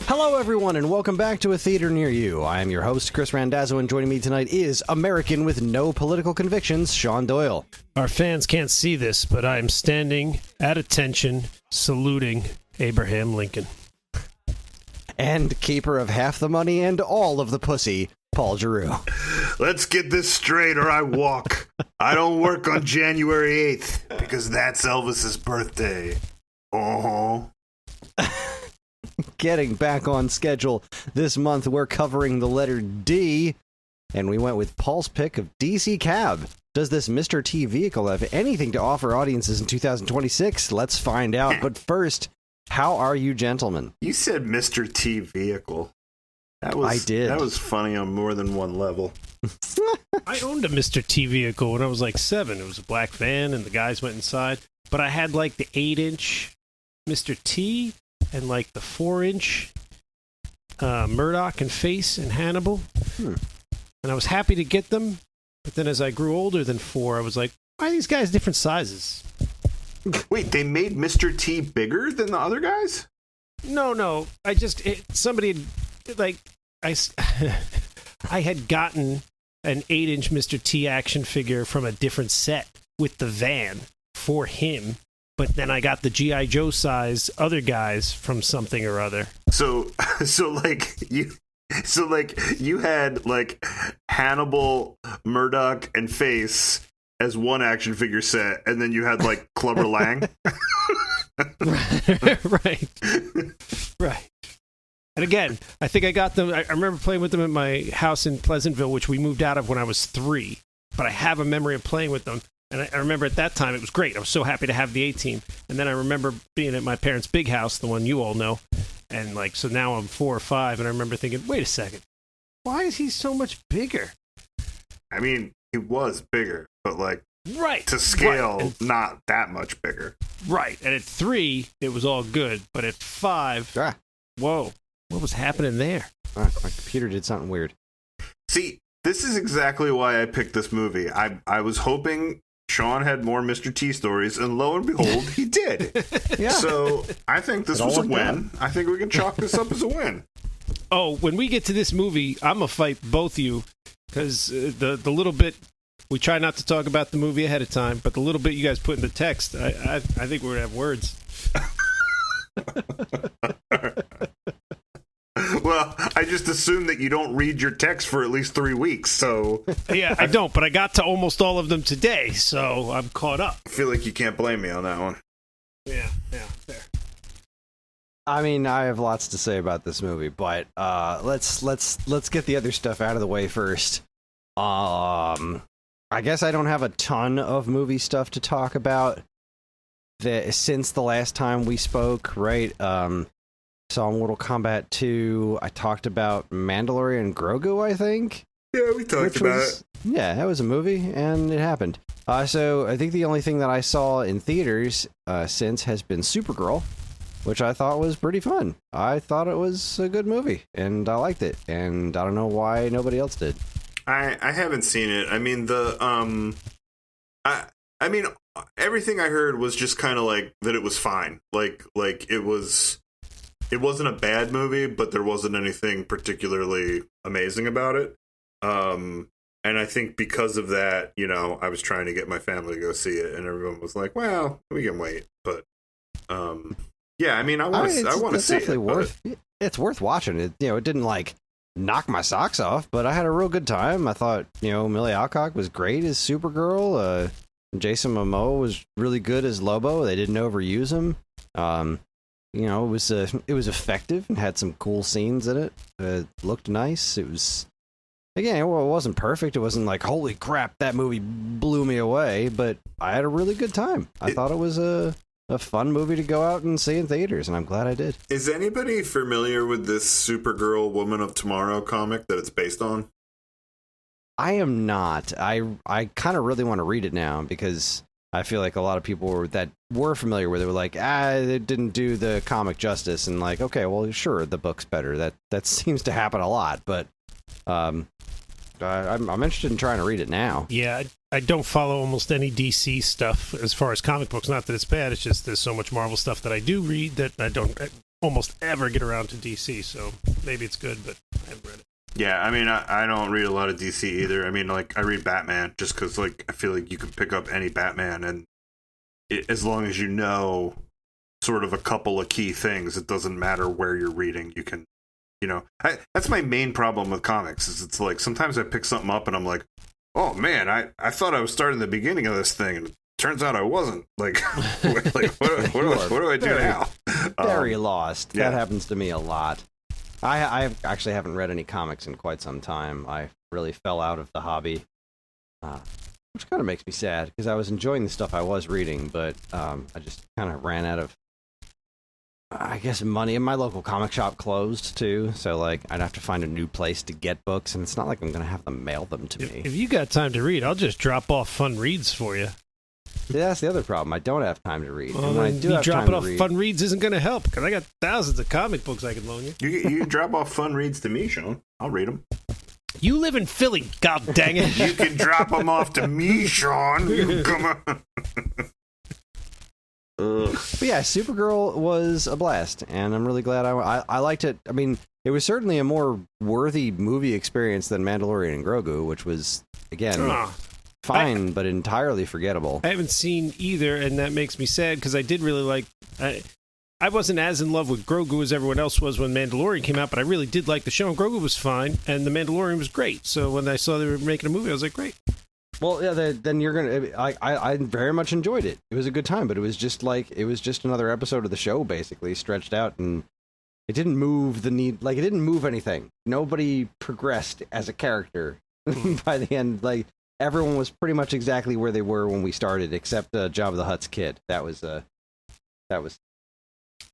Hello, everyone, and welcome back to A Theater Near You. I am your host, Chris Randazzo, and joining me tonight is American with no political convictions, Sean Doyle. Our fans can't see this, but I am standing at attention, saluting Abraham Lincoln. And keeper of half the money and all of the pussy, Paul Giroux. Let's get this straight or I walk. I don't work on January 8th because that's Elvis's birthday. Getting back on schedule this month, we're covering the letter D, and we went with Paul's pick of DC Cab. Does this Mr. T vehicle have anything to offer audiences in 2026? Let's find out. But first, how are you, gentlemen? You said Mr. T vehicle. I did. That was funny on more than one level. I owned a Mr. T vehicle when I was like 7. It was a black van, and the guys went inside. But I had like the 8-inch Mr. T and like the 4-inch Murdoch and Face and Hannibal. And I was happy to get them. But then as I grew older than 4, I was like, why are these guys different sizes? Wait, they made Mr. T bigger than the other guys? No. I had gotten an 8-inch Mr. T action figure from a different set with the van for him. But then I got the G.I. Joe size other guys from something or other. So you had like Hannibal, Murdoch, and Face as one action figure set, and then you had like Clubber Lang. Right. And again, I think I got them. I remember playing with them at my house in Pleasantville, which we moved out of when I was 3. But I have a memory of playing with them. And I remember at that time, it was great. I was so happy to have the A-Team. And then I remember being at my parents' big house, the one you all know. And like, so now I'm 4 or 5, and I remember thinking, wait a second, why is he so much bigger? I mean, he was bigger, but like, right to scale, right. Not that much bigger. Right. And at 3, it was all good. But at 5, whoa, what was happening there? My computer did something weird. See, this is exactly why I picked this movie. I was hoping Sean had more Mr. T stories, and lo and behold, he did. Yeah. So I think this was a win. I think we can chalk this up as a win. Oh, when we get to this movie, I'm going to fight both of you, because the little bit, we try not to talk about the movie ahead of time, but the little bit you guys put in the text, I think we're going to have words. Well, I just assume that you don't read your text for at least 3 weeks, so... Yeah, I don't, but I got to almost all of them today, so I'm caught up. I feel like you can't blame me on that one. Yeah, fair. I mean, I have lots to say about this movie, but let's get the other stuff out of the way first. I guess I don't have a ton of movie stuff to talk about since the last time we spoke, right? Saw Mortal Kombat 2. I talked about Mandalorian Grogu, I think. Yeah, we talked about it. Yeah, that was a movie, and it happened. So I think the only thing that I saw in theaters since has been Supergirl, which I thought was pretty fun. I thought it was a good movie, and I liked it, and I don't know why nobody else did. I haven't seen it. I mean, I mean, everything I heard was just kind of like that it was fine. Like it wasn't a bad movie, but there wasn't anything particularly amazing about it. And I think because of that, you know, I was trying to get my family to go see it, and everyone was like, well, we can wait. But, yeah, I mean, I want to see it. It's worth watching. It, you know, it didn't, like, knock my socks off, but I had a real good time. I thought, you know, Millie Alcock was great as Supergirl. Jason Momoa was really good as Lobo. They didn't overuse him. You know, it was effective and had some cool scenes in it. It looked nice. It was, again, well, it wasn't perfect. It wasn't like, holy crap, that movie blew me away. But I had a really good time. I thought it was a fun movie to go out and see in theaters, and I'm glad I did. Is anybody familiar with this Supergirl Woman of Tomorrow comic that it's based on? I am not. I kind of really want to read it now because I feel like a lot of people that were familiar with it were like, they didn't do the comic justice, and like, okay, well, sure, the book's better. That seems to happen a lot, but I'm interested in trying to read it now. Yeah, I don't follow almost any DC stuff as far as comic books. Not that it's bad, it's just there's so much Marvel stuff that I do read that I don't almost ever get around to DC, so maybe it's good, but I haven't read it. Yeah, I mean, I don't read a lot of DC either. I mean, like, I read Batman just because, like, I feel like you can pick up any Batman, and as long as you know sort of a couple of key things, it doesn't matter where you're reading. You can, that's my main problem with comics, is it's like, sometimes I pick something up and I'm like, oh man, I thought I was starting the beginning of this thing, and it turns out I wasn't. Like, what do I do now? Very lost. yeah. That happens to me a lot. I actually haven't read any comics in quite some time. I really fell out of the hobby, which kind of makes me sad because I was enjoying the stuff I was reading, but I just kind of ran out of, I guess, money. And my local comic shop closed too, so like I'd have to find a new place to get books, and it's not like I'm going to have them mail them to me. If you got time to read, I'll just drop off Fun Reads for you. Yeah, that's the other problem. I don't have time to read. Well, and when I do have dropping time off to read, Fun Reads isn't going to help because I got thousands of comic books I can loan you. You can drop off Fun Reads to me, Sean. I'll read them. You live in Philly, god dang it. You can drop them off to me, Sean. You come on. But yeah, Supergirl was a blast, and I'm really glad I liked it. I mean, it was certainly a more worthy movie experience than Mandalorian and Grogu, which was, again, fine, but entirely forgettable. I haven't seen either, and that makes me sad because I did really like... I wasn't as in love with Grogu as everyone else was when Mandalorian came out, but I really did like the show. And Grogu was fine, and the Mandalorian was great. So when I saw they were making a movie, I was like, great. Well, yeah, then you're gonna. I very much enjoyed it. It was a good time, but it was just another episode of the show, basically stretched out, and it didn't move the need. Like, it didn't move anything. Nobody progressed as a character by the end. Like, everyone was pretty much exactly where they were when we started, except Jabba the Hutt's kid. That was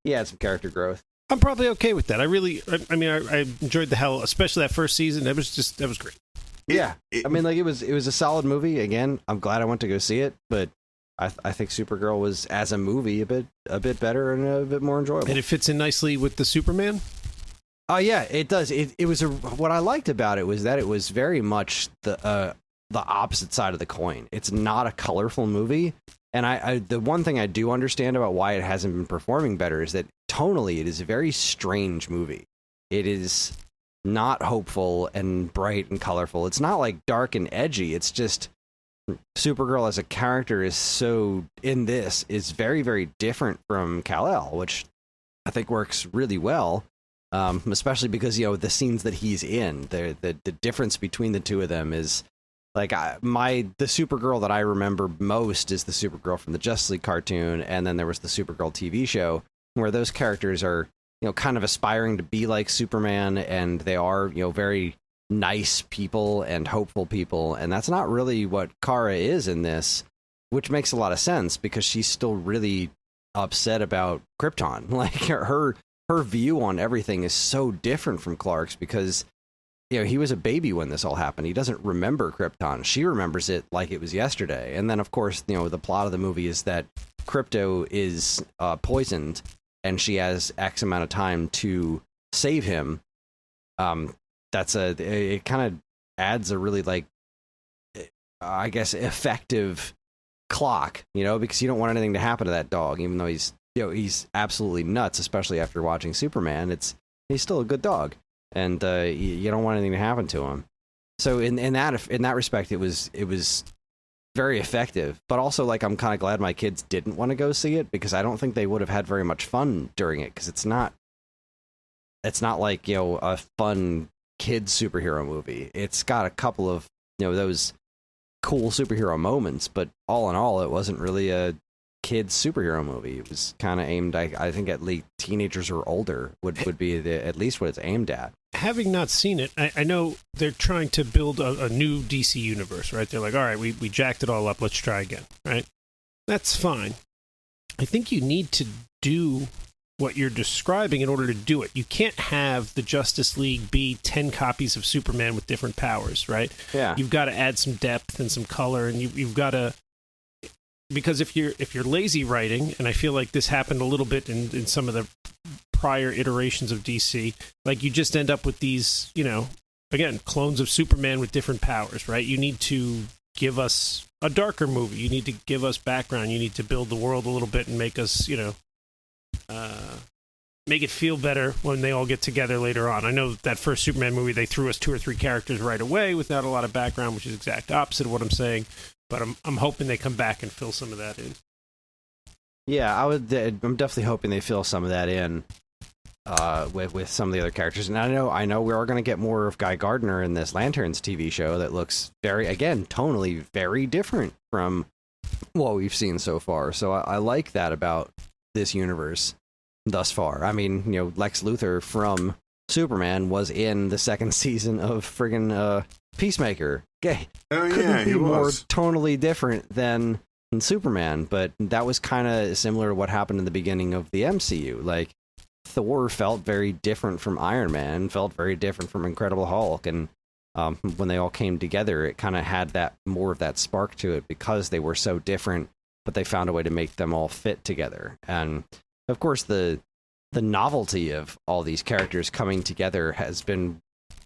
he had some character growth. I'm probably okay with that. I enjoyed the hell, especially that first season. That was great. Yeah, I mean, like, it was a solid movie. Again, I'm glad I went to go see it, but I think Supergirl was, as a movie, a bit better and a bit more enjoyable. And it fits in nicely with the Superman. Oh yeah, it does. It was what I liked about it was that it was very much the opposite side of the coin. It's not a colorful movie, and I the one thing I do understand about why it hasn't been performing better is that tonally it is a very strange movie. It is not hopeful and bright and colorful. It's not like dark and edgy. It's just Supergirl as a character is very, very different from Kal-El, which I think works really well, especially because, the scenes that he's in, the difference between the two of them is like the Supergirl that I remember most is the Supergirl from the Justice League cartoon, and then there was the Supergirl TV show where those characters are kind of aspiring to be like Superman, and they are, very nice people and hopeful people, and that's not really what Kara is in this, which makes a lot of sense because she's still really upset about Krypton. Like, her view on everything is so different from Clark's because, he was a baby when this all happened. He doesn't remember Krypton. She remembers it like it was yesterday. And then, of course, the plot of the movie is that Krypto is poisoned, and she has X amount of time to save him. It kind of adds a really, like, I guess, effective clock, because you don't want anything to happen to that dog, even though he's absolutely nuts, especially after watching Superman. He's still a good dog, and you don't want anything to happen to him. So in that respect, it was very effective, but also, like, I'm kind of glad my kids didn't want to go see it because I don't think they would have had very much fun during it because it's not like, a fun kids superhero movie. It's got a couple of, those cool superhero moments, but all in all, it wasn't really a kids superhero movie. It was kind of aimed, I think, at least teenagers or older would be at least what it's aimed at. Having not seen it, I know they're trying to build a new DC universe, right? They're like, all right, we jacked it all up. Let's try again, right? That's fine. I think you need to do what you're describing in order to do it. You can't have the Justice League be 10 copies of Superman with different powers, right? Yeah. You've got to add some depth and some color, and you've got to... Because if you're lazy writing, and I feel like this happened a little bit in some of the prior iterations of DC, like, you just end up with these, again, clones of Superman with different powers, right? You need to give us a darker movie. You need to give us background. You need to build the world a little bit and make us, make it feel better when they all get together later on. I know that first Superman movie, they threw us 2 or 3 characters right away without a lot of background, which is exact opposite of what I'm saying. But I'm hoping they come back and fill some of that in. Yeah, I'm definitely hoping they fill some of that in with some of the other characters. And I know we are going to get more of Guy Gardner in this Lanterns TV show that looks very, again, tonally very different from what we've seen so far. So I like that about this universe thus far. I mean, Lex Luthor from Superman was in the second season of friggin' Peacemaker. Okay. Oh yeah, Couldn't be he more was. tonally different than Superman, but that was kind of similar to what happened in the beginning of the MCU. Like, Thor felt very different from Iron Man, felt very different from Incredible Hulk, and when they all came together, it kind of had that more of that spark to it because they were so different, but they found a way to make them all fit together. And of course, the novelty of all these characters coming together has been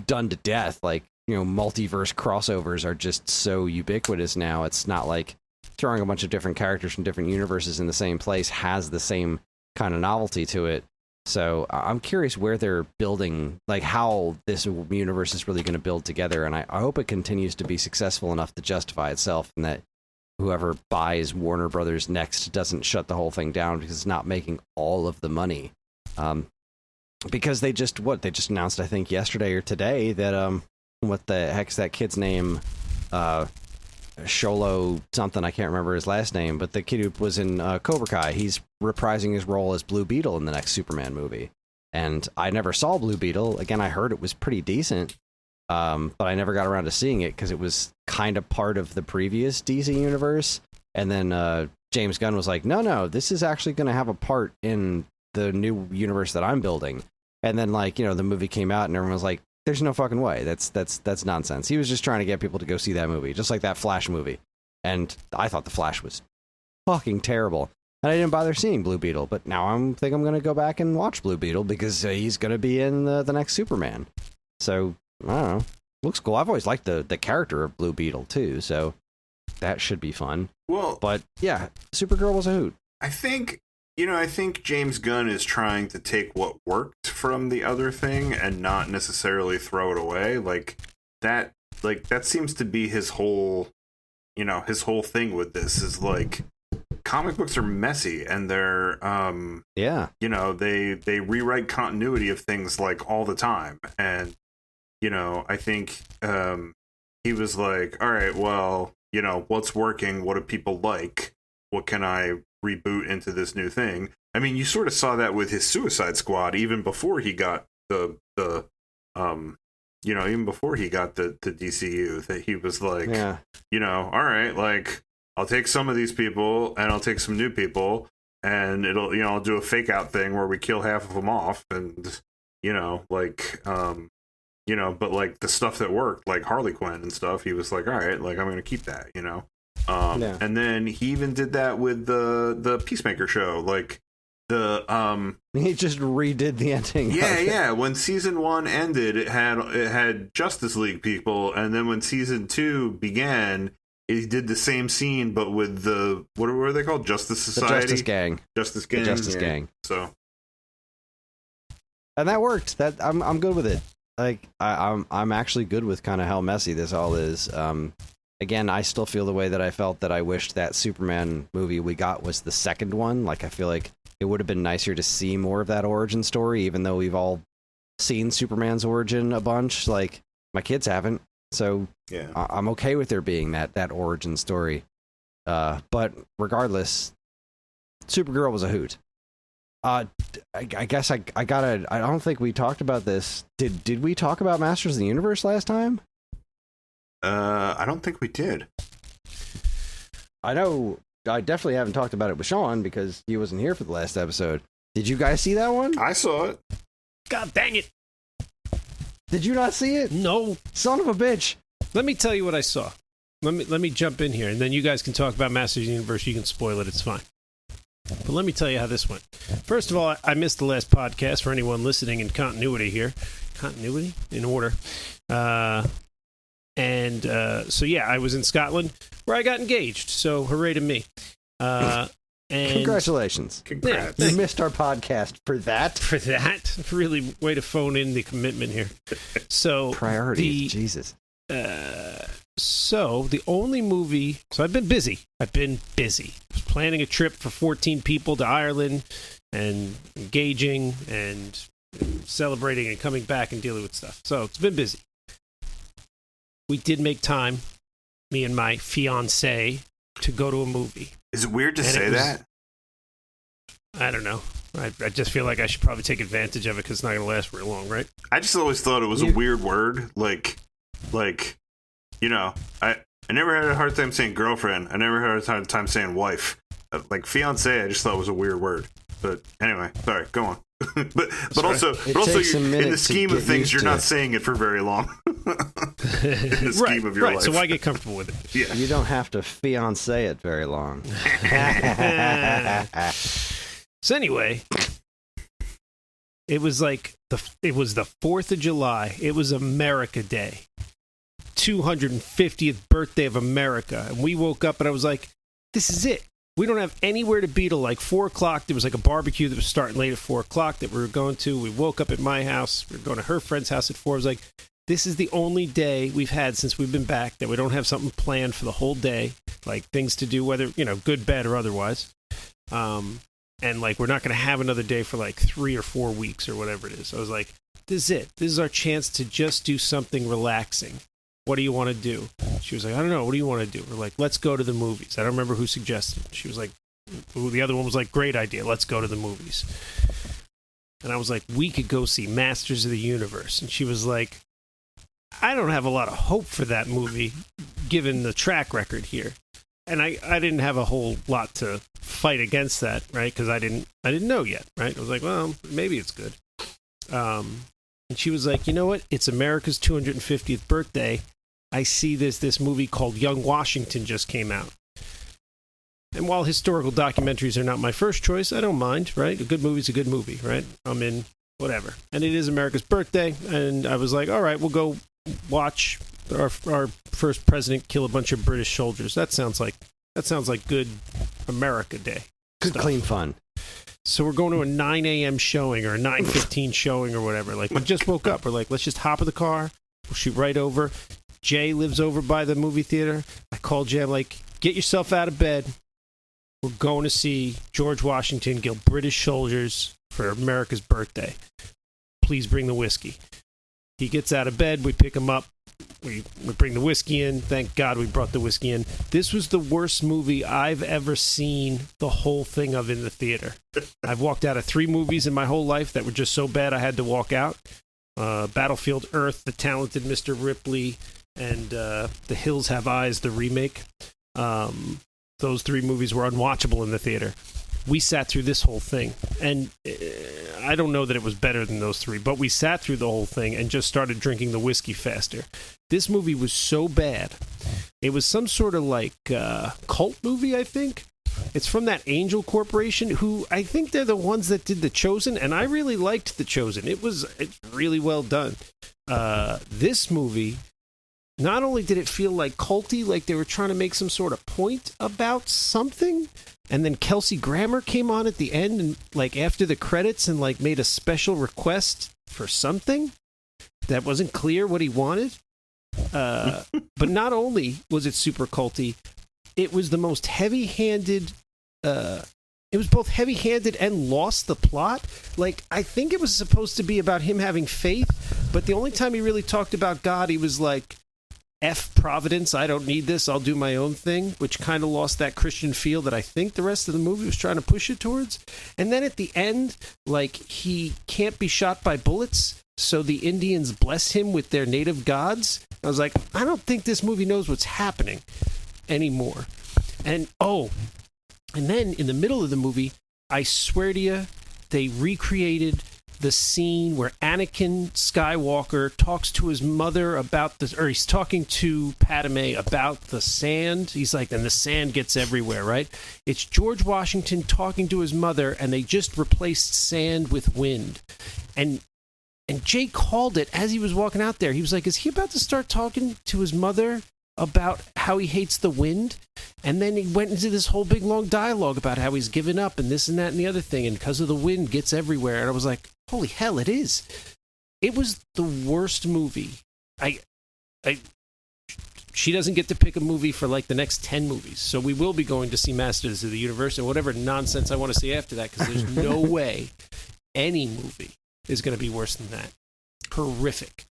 done to death. Like, multiverse crossovers are just so ubiquitous now. It's not like throwing a bunch of different characters from different universes in the same place has the same kind of novelty to it. So I'm curious where they're building, like how this universe is really going to build together. And I hope it continues to be successful enough to justify itself, and that whoever buys Warner Brothers next doesn't shut the whole thing down because it's not making all of the money. Because they just announced, I think yesterday or today, that what the heck's that kid's name? Sholo something, I can't remember his last name, but the kid who was in Cobra Kai, he's reprising his role as Blue Beetle in the next Superman movie. And I never saw Blue Beetle. Again, I heard it was pretty decent, but I never got around to seeing it because it was kind of part of the previous DC universe. And then James Gunn was like, no, this is actually going to have a part in the new universe that I'm building. And then, the movie came out and everyone was like, there's no fucking way. That's nonsense. He was just trying to get people to go see that movie, just like that Flash movie. And I thought the Flash was fucking terrible. And I didn't bother seeing Blue Beetle, but now I think I'm going to go back and watch Blue Beetle because he's going to be in the next Superman. So, I don't know. Looks cool. I've always liked the character of Blue Beetle, too, so that should be fun. Well, but yeah, Supergirl was a hoot. I think James Gunn is trying to take what worked from the other thing and not necessarily throw it away. That seems to be his whole thing with this is comic books are messy and they're they rewrite continuity of things all the time. And I think he was like, all right, well, what's working? What do people like? What can I reboot into this new thing? I mean, you sort of saw that with his Suicide Squad even before he got the DCU, that he was like, all right, I'll take some of these people and I'll take some new people and I'll do a fake out thing where we kill half of them off and but the stuff that worked, like Harley Quinn and stuff, he was like, all right, I'm going to keep that, And then he even did that with the Peacemaker show, he just redid the ending. Yeah. When season 1 ended, it had Justice League people, and then when season 2 began, he did the same scene, but with what were they called? Justice Society, the Justice Gang, the Justice Gang. So, and that worked. That I'm good with it. I'm actually good with kind of how messy this all is. Again, I still feel the way that I felt that I wished that Superman movie we got was the second one. I feel like it would have been nicer to see more of that origin story, even though we've all seen Superman's origin a bunch. My kids haven't, so yeah, I'm okay with there being that origin story. But regardless, Supergirl was a hoot. I guess I gotta. I don't think we talked about this. Did we talk about Masters of the Universe last time? I don't think we did. I know I definitely haven't talked about it with Sean because he wasn't here for the last episode. Did you guys see that one? I saw it. God dang it. Did you not see it? No. Son of a bitch. Let me tell you what I saw. Let me jump in here, and then you guys can talk about Masters of the Universe. You can spoil it. It's fine. But let me tell you how this went. First of all, I missed the last podcast for anyone listening in continuity here. Continuity? In order. So yeah, I was in Scotland where I got engaged. So hooray to me. And Congratulations. Congrats. You missed our podcast for that. for that, really way to phone in the commitment here. So Priorities, Jesus. So the only movie, so I've been busy. I was planning a trip for 14 people to Ireland and engaging and celebrating and coming back and dealing with stuff. So it's been busy. We did make time, me and my fiance, to go to a movie. Is it weird to And say it was- that? I don't know. I just feel like I should probably take advantage of it because it's not going to last very long, right? I just always thought it was a weird word. Like, you know, I never had a hard time saying girlfriend. I never had a hard time saying wife. Like fiance, I just thought was a weird word. But anyway, sorry, go on. but also takes a in minute the to scheme get of things, used you're to not it. saying it for very long. In the scheme Right, of your right. life. So why get comfortable with it? Yeah. You don't have to fiance it very long. So anyway, it was like the 4th of July. It was America Day, 250th birthday of America, and we woke up and I was like, "This is it. We don't have anywhere to be till like 4 o'clock." There was like a barbecue that was starting late at 4 o'clock that we were going to. We woke up at my house. We were going to her friend's house at 4. I was like, "This is the only day we've had since we've been back that we don't have something planned for the whole day, like things to do, whether good, bad, or otherwise." And like we're not going to have another day for like 3 or 4 weeks or whatever it is. So I was like, "This is it. This is our chance to just do something relaxing. What do you want to do?" She was like, "I don't know. What do you want to do?" We're like, "Let's go to the movies." I don't remember who suggested it. She was like, the other one was like, "Great idea. Let's go to the movies." And I was like, "We could go see Masters of the Universe." And she was like, "I don't have a lot of hope for that movie given the track record here." And I didn't have a whole lot to fight against that, right? Because I didn't know yet, right? I was like, well, maybe it's good. And she was like, "You know what? It's America's 250th birthday. I see this movie called Young Washington just came out." And while historical documentaries are not my first choice, I don't mind, right? A good movie's a good movie, right? I'm in whatever. And it is America's birthday, and I was like, all right, we'll go watch our first president kill a bunch of British soldiers. That sounds like good America Day. Good, stuff. clean fun. So we're going to a 9 a.m. showing or a 9:15 showing or whatever. Like, we just woke up. We're like, let's just hop in the car. We'll shoot right over. Jay lives over by the movie theater. I called Jay. I'm like, get yourself out of bed. We're going to see George Washington kill British soldiers for America's birthday. Please bring the whiskey. He gets out of bed. We pick him up. We bring the whiskey in. Thank God we brought the whiskey in. This was the worst movie I've ever seen the whole thing of in the theater. I've walked out of 3 movies in my whole life that were just so bad I had to walk out. Battlefield Earth, The Talented Mr. Ripley, and The Hills Have Eyes, the remake. Those 3 movies were unwatchable in the theater. We sat through this whole thing, and I don't know that it was better than those 3, but we sat through the whole thing and just started drinking the whiskey faster. This movie was so bad. It was some sort of like cult movie, I think. It's from that Angel Corporation, who I think they're the ones that did The Chosen, and I really liked The Chosen. It's really well done. This movie, not only did it feel like culty, like they were trying to make some sort of point about something, and then Kelsey Grammer came on at the end and like after the credits and like made a special request for something that wasn't clear what he wanted. But not only was it super culty, it was the most heavy-handed. It was both heavy-handed and lost the plot. Like, I think it was supposed to be about him having faith, but the only time he really talked about God, he was like, F Providence, I don't need this, I'll do my own thing, which kind of lost that Christian feel that I think the rest of the movie was trying to push it towards. And then at the end, like, he can't be shot by bullets, so the Indians bless him with their native gods. I was like, I don't think this movie knows what's happening anymore. And then in the middle of the movie, I swear to you, they recreated the scene where Anakin Skywalker talks to his mother about or he's talking to Padme about the sand. He's like, and the sand gets everywhere, right? It's George Washington talking to his mother, and they just replaced sand with wind. And Jay called it as he was walking out there. He was like, is he about to start talking to his mother about how he hates the wind, and then he went into this whole big long dialogue about how he's given up and this and that and the other thing, and because of the wind gets everywhere. And I was like, holy hell, it is. It was the worst movie. She doesn't get to pick a movie for like the next 10 movies. So we will be going to see Masters of the Universe and whatever nonsense I want to see after that, because there's no way any movie is going to be worse than that. Horrific.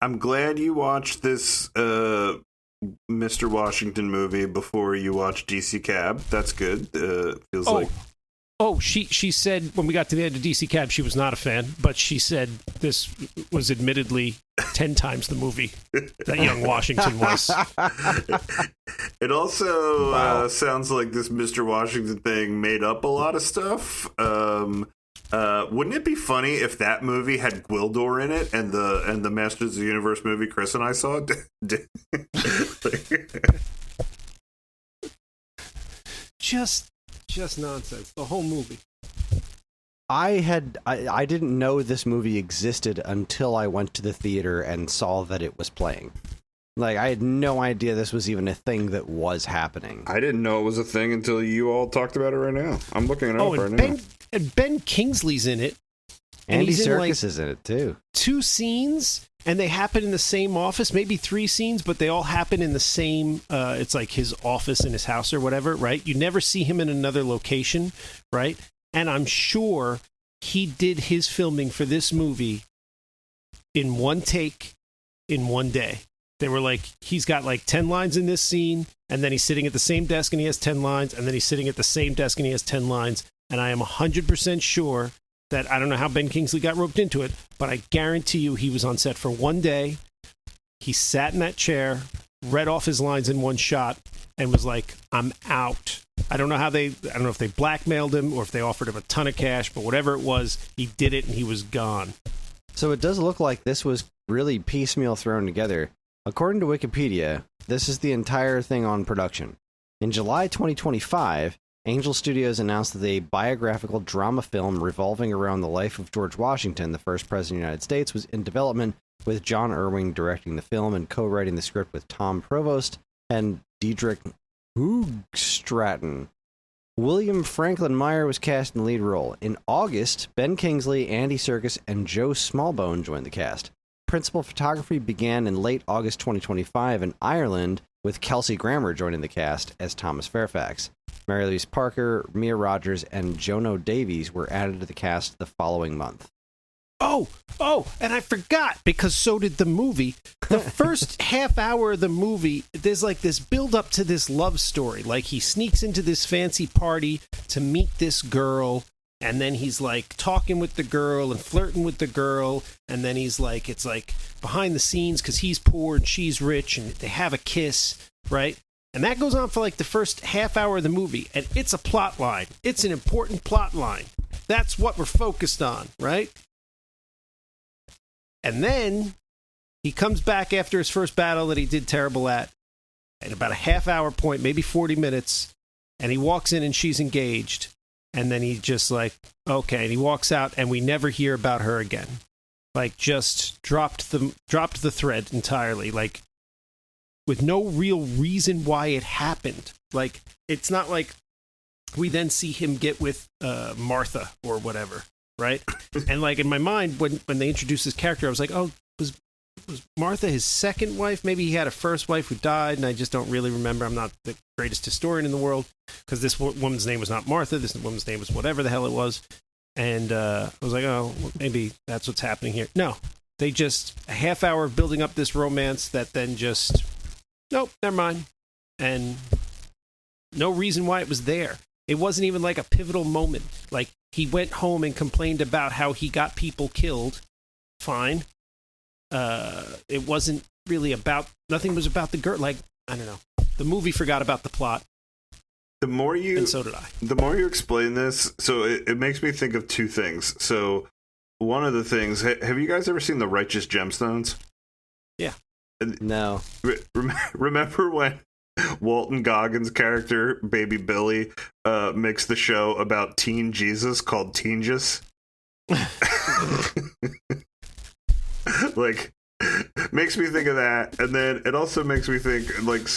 I'm glad you watched this Mr. Washington movie before you watched DC Cab. That's good. Feels like... Oh, she said when we got to the end of DC Cab, she was not a fan, but she said this was admittedly 10 times the movie that Young Washington was. It also sounds like this Mr. Washington thing made up a lot of stuff. Wouldn't it be funny if that movie had Gwildor in it and the Masters of the Universe movie Chris and I saw? Just nonsense. The whole movie. I didn't know this movie existed until I went to the theater and saw that it was playing. Like, I had no idea this was even a thing that was happening. I didn't know it was a thing until you all talked about it right now. I'm looking it up right now. And Ben Kingsley's in it. Andy Serkis is in it, too. 2 scenes, and they happen in the same office. Maybe 3 scenes, but they all happen in the same... it's like his office in his house or whatever, right? You never see him in another location, right? And I'm sure he did his filming for this movie in one take, in one day. They were like, he's got like 10 lines in this scene, and then he's sitting at the same desk and he has 10 lines, and then he's sitting at the same desk and he has 10 lines. And I am 100% sure that, I don't know how Ben Kingsley got roped into it, but I guarantee you he was on set for one day. He sat in that chair, read off his lines in one shot, and was like, I'm out. I don't know if they blackmailed him or if they offered him a ton of cash, but whatever it was, he did it and he was gone. So it does look like this was really piecemeal thrown together. According to Wikipedia, this is the entire thing on production. In July 2025, Angel Studios announced that a biographical drama film revolving around the life of George Washington, the first president of the United States, was in development, with John Irving directing the film and co-writing the script with Tom Provost and Diedrich Hoogstraten. William Franklin Meyer was cast in the lead role. In August, Ben Kingsley, Andy Serkis, and Joe Smallbone joined the cast. Principal photography began in late August 2025 in Ireland, with Kelsey Grammer joining the cast as Thomas Fairfax. Mary Louise Parker, Mia Rogers, and Jono Davies were added to the cast the following month. Oh, and I forgot, because so did the movie. The first half hour of the movie, there's like this build up to this love story. Like, he sneaks into this fancy party to meet this girl, and then he's like talking with the girl and flirting with the girl, and then he's like, it's like behind the scenes because he's poor and she's rich, and they have a kiss, right? And that goes on for like the first half hour of the movie, and it's a plot line. It's an important plot line. That's what we're focused on, right? And then he comes back after his first battle that he did terrible at about a half hour point, maybe 40 minutes, and he walks in and she's engaged. And then he just like, okay, and he walks out and we never hear about her again. Like, just dropped the thread entirely, like, with no real reason why it happened. Like, it's not like we then see him get with Martha or whatever, right? And like, in my mind, when they introduced this character, I was like, oh, was Martha his second wife? Maybe he had a first wife who died, and I just don't really remember. I'm not the greatest historian in the world, because this woman's name was not Martha. This woman's name was whatever the hell it was. And I was like, oh, well, maybe that's what's happening here. No, they just, a half hour of building up this romance that then just, nope, never mind. And no reason why it was there. It wasn't even like a pivotal moment. Like, he went home and complained about how he got people killed. Fine. It wasn't really about, nothing was about the girl. Like, I don't know. The movie forgot about the plot. And so did I. The more you explain this, so it makes me think of two things. So one of the things, have you guys ever seen The Righteous Gemstones? Yeah. No. Remember when Walton Goggins' character, Baby Billy, makes the show about teen Jesus called Teenjus? Like, makes me think of that, and then it also makes me think like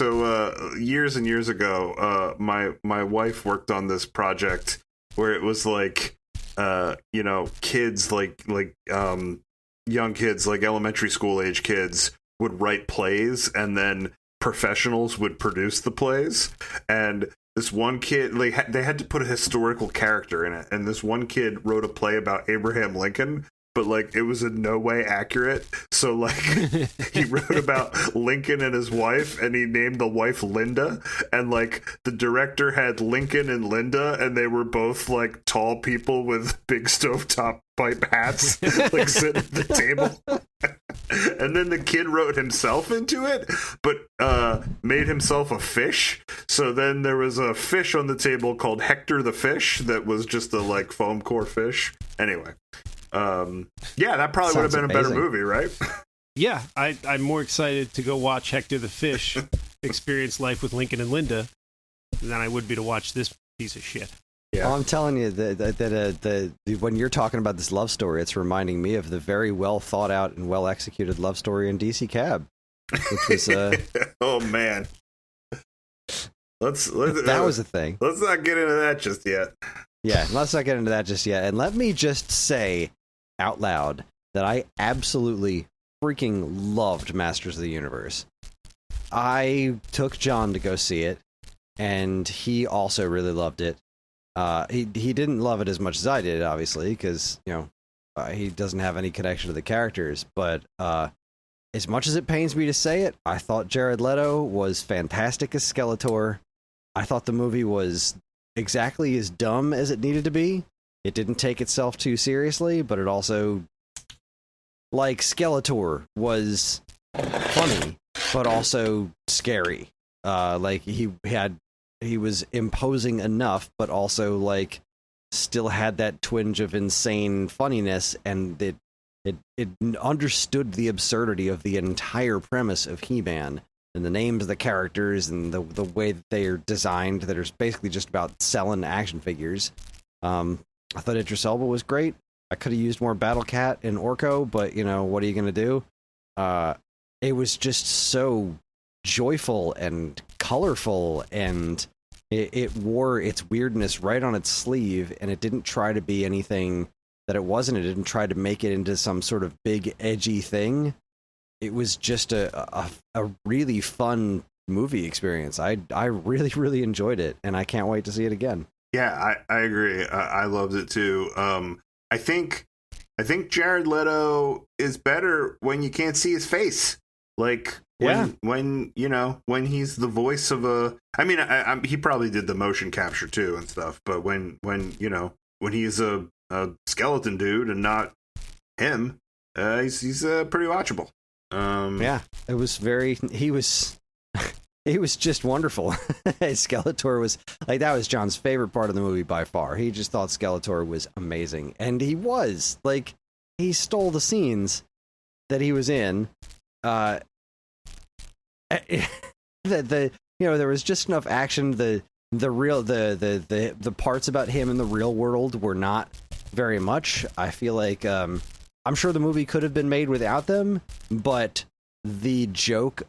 years and years ago, my wife worked on this project where it was like kids young kids, like elementary school age kids, would write plays, and then professionals would produce the plays. And this one kid, like, they had to put a historical character in it, and this one kid wrote a play about Abraham Lincoln, but like it was in no way accurate. So like he wrote about Lincoln and his wife, and he named the wife Linda, and like the director had Lincoln and Linda, and they were both like tall people with big stovetop pipe hats, like sitting at the table. And then the kid wrote himself into it, but made himself a fish. So then there was a fish on the table called Hector the Fish that was just a like foam core fish. Anyway, that probably would have been a better movie, right? Yeah, I'm more excited to go watch Hector the Fish experience life with Lincoln and Linda than I would be to watch this piece of shit. Yeah. Well, I'm telling you that when you're talking about this love story, it's reminding me of the very well thought out and well executed love story in DC Cab, which was oh man, let's that was a thing. Let's not get into that just yet. Yeah, let's not get into that just yet. And let me just say out loud that I absolutely freaking loved Masters of the Universe. I took John to go see it, and he also really loved it. He didn't love it as much as I did, obviously, because he doesn't have any connection to the characters. But as much as it pains me to say it, I thought Jared Leto was fantastic as Skeletor. I thought the movie was exactly as dumb as it needed to be. It didn't take itself too seriously, but it also, like, Skeletor was funny, but also scary. Like he was imposing enough, but also like still had that twinge of insane funniness, and it understood the absurdity of the entire premise of He-Man and the names of the characters and the way that they are designed, that are basically just about selling action figures. I thought Idris Elba was great. I could have used more Battle Cat and Orko, but what are you going to do? It was just so joyful and colorful, and it wore its weirdness right on its sleeve, and it didn't try to be anything that it wasn't. It didn't try to make it into some sort of big edgy thing. It was just a really fun movie experience. I really, really enjoyed it, and I can't wait to see it again. Yeah, I agree. I loved it too. I think Jared Leto is better when you can't see his face. Like when he's the voice of a. I mean, he probably did the motion capture too and stuff. But when he's a skeleton dude and not him, he's pretty watchable. It was very. He was just wonderful. Skeletor was like, that was John's favorite part of the movie by far. He just thought Skeletor was amazing, and he was like, he stole the scenes that he was in. There was just enough action. The parts about him in the real world were not very much. I feel like I'm sure the movie could have been made without them, but the joke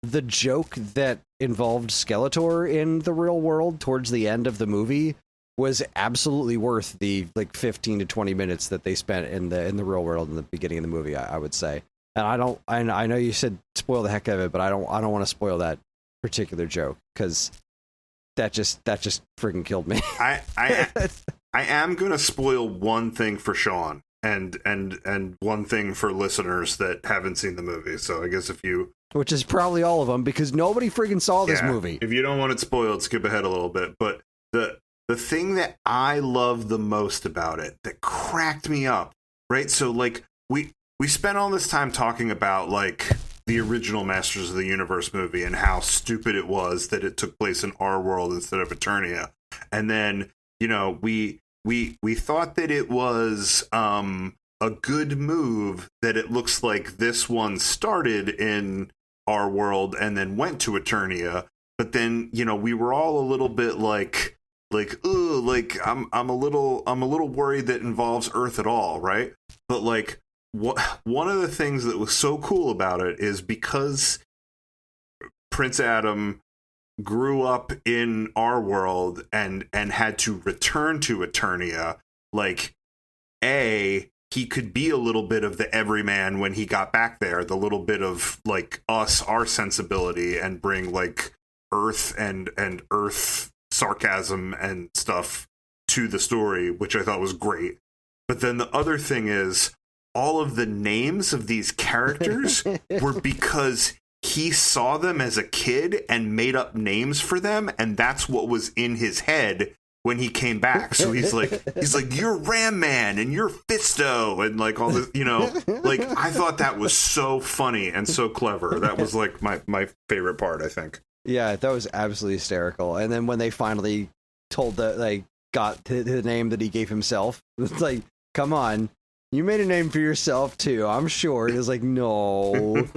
that involved Skeletor in the real world towards the end of the movie was absolutely worth the 15 to 20 minutes that they spent in the real world in the beginning of the movie, I would say. And I know you said spoil the heck out of it, but I don't want to spoil that particular joke, because that just freaking killed me. I am going to spoil one thing for Sean and one thing for listeners that haven't seen the movie. So I guess which is probably all of them, because nobody freaking saw this movie. If you don't want it spoiled, skip ahead a little bit. But the thing that I love the most about it, that cracked me up, right? So like we spent all this time talking about like the original Masters of the Universe movie and how stupid it was that it took place in our world instead of Eternia. And then, we thought that it was a good move that it looks like this one started in our world and then went to Eternia. But then, we were all a little bit like I'm a little worried that it involves Earth at all, right? But like one of the things that was so cool about it is because Prince Adam grew up in our world and had to return to Eternia, like, he could be a little bit of the everyman when he got back there, the little bit of like our sensibility, and bring like earth and earth sarcasm and stuff to the story, which I thought was great. But then the other thing is all of the names of these characters were because he saw them as a kid and made up names for them, and that's what was in his head when he came back. So he's like, you're Ram Man and you're Fisto and like all this, like, I thought that was so funny and so clever. That was like my favorite part, I think. Yeah, that was absolutely hysterical. And then when they finally told got the name that he gave himself, it's like, come on, you made a name for yourself too, I'm sure. He was like, no,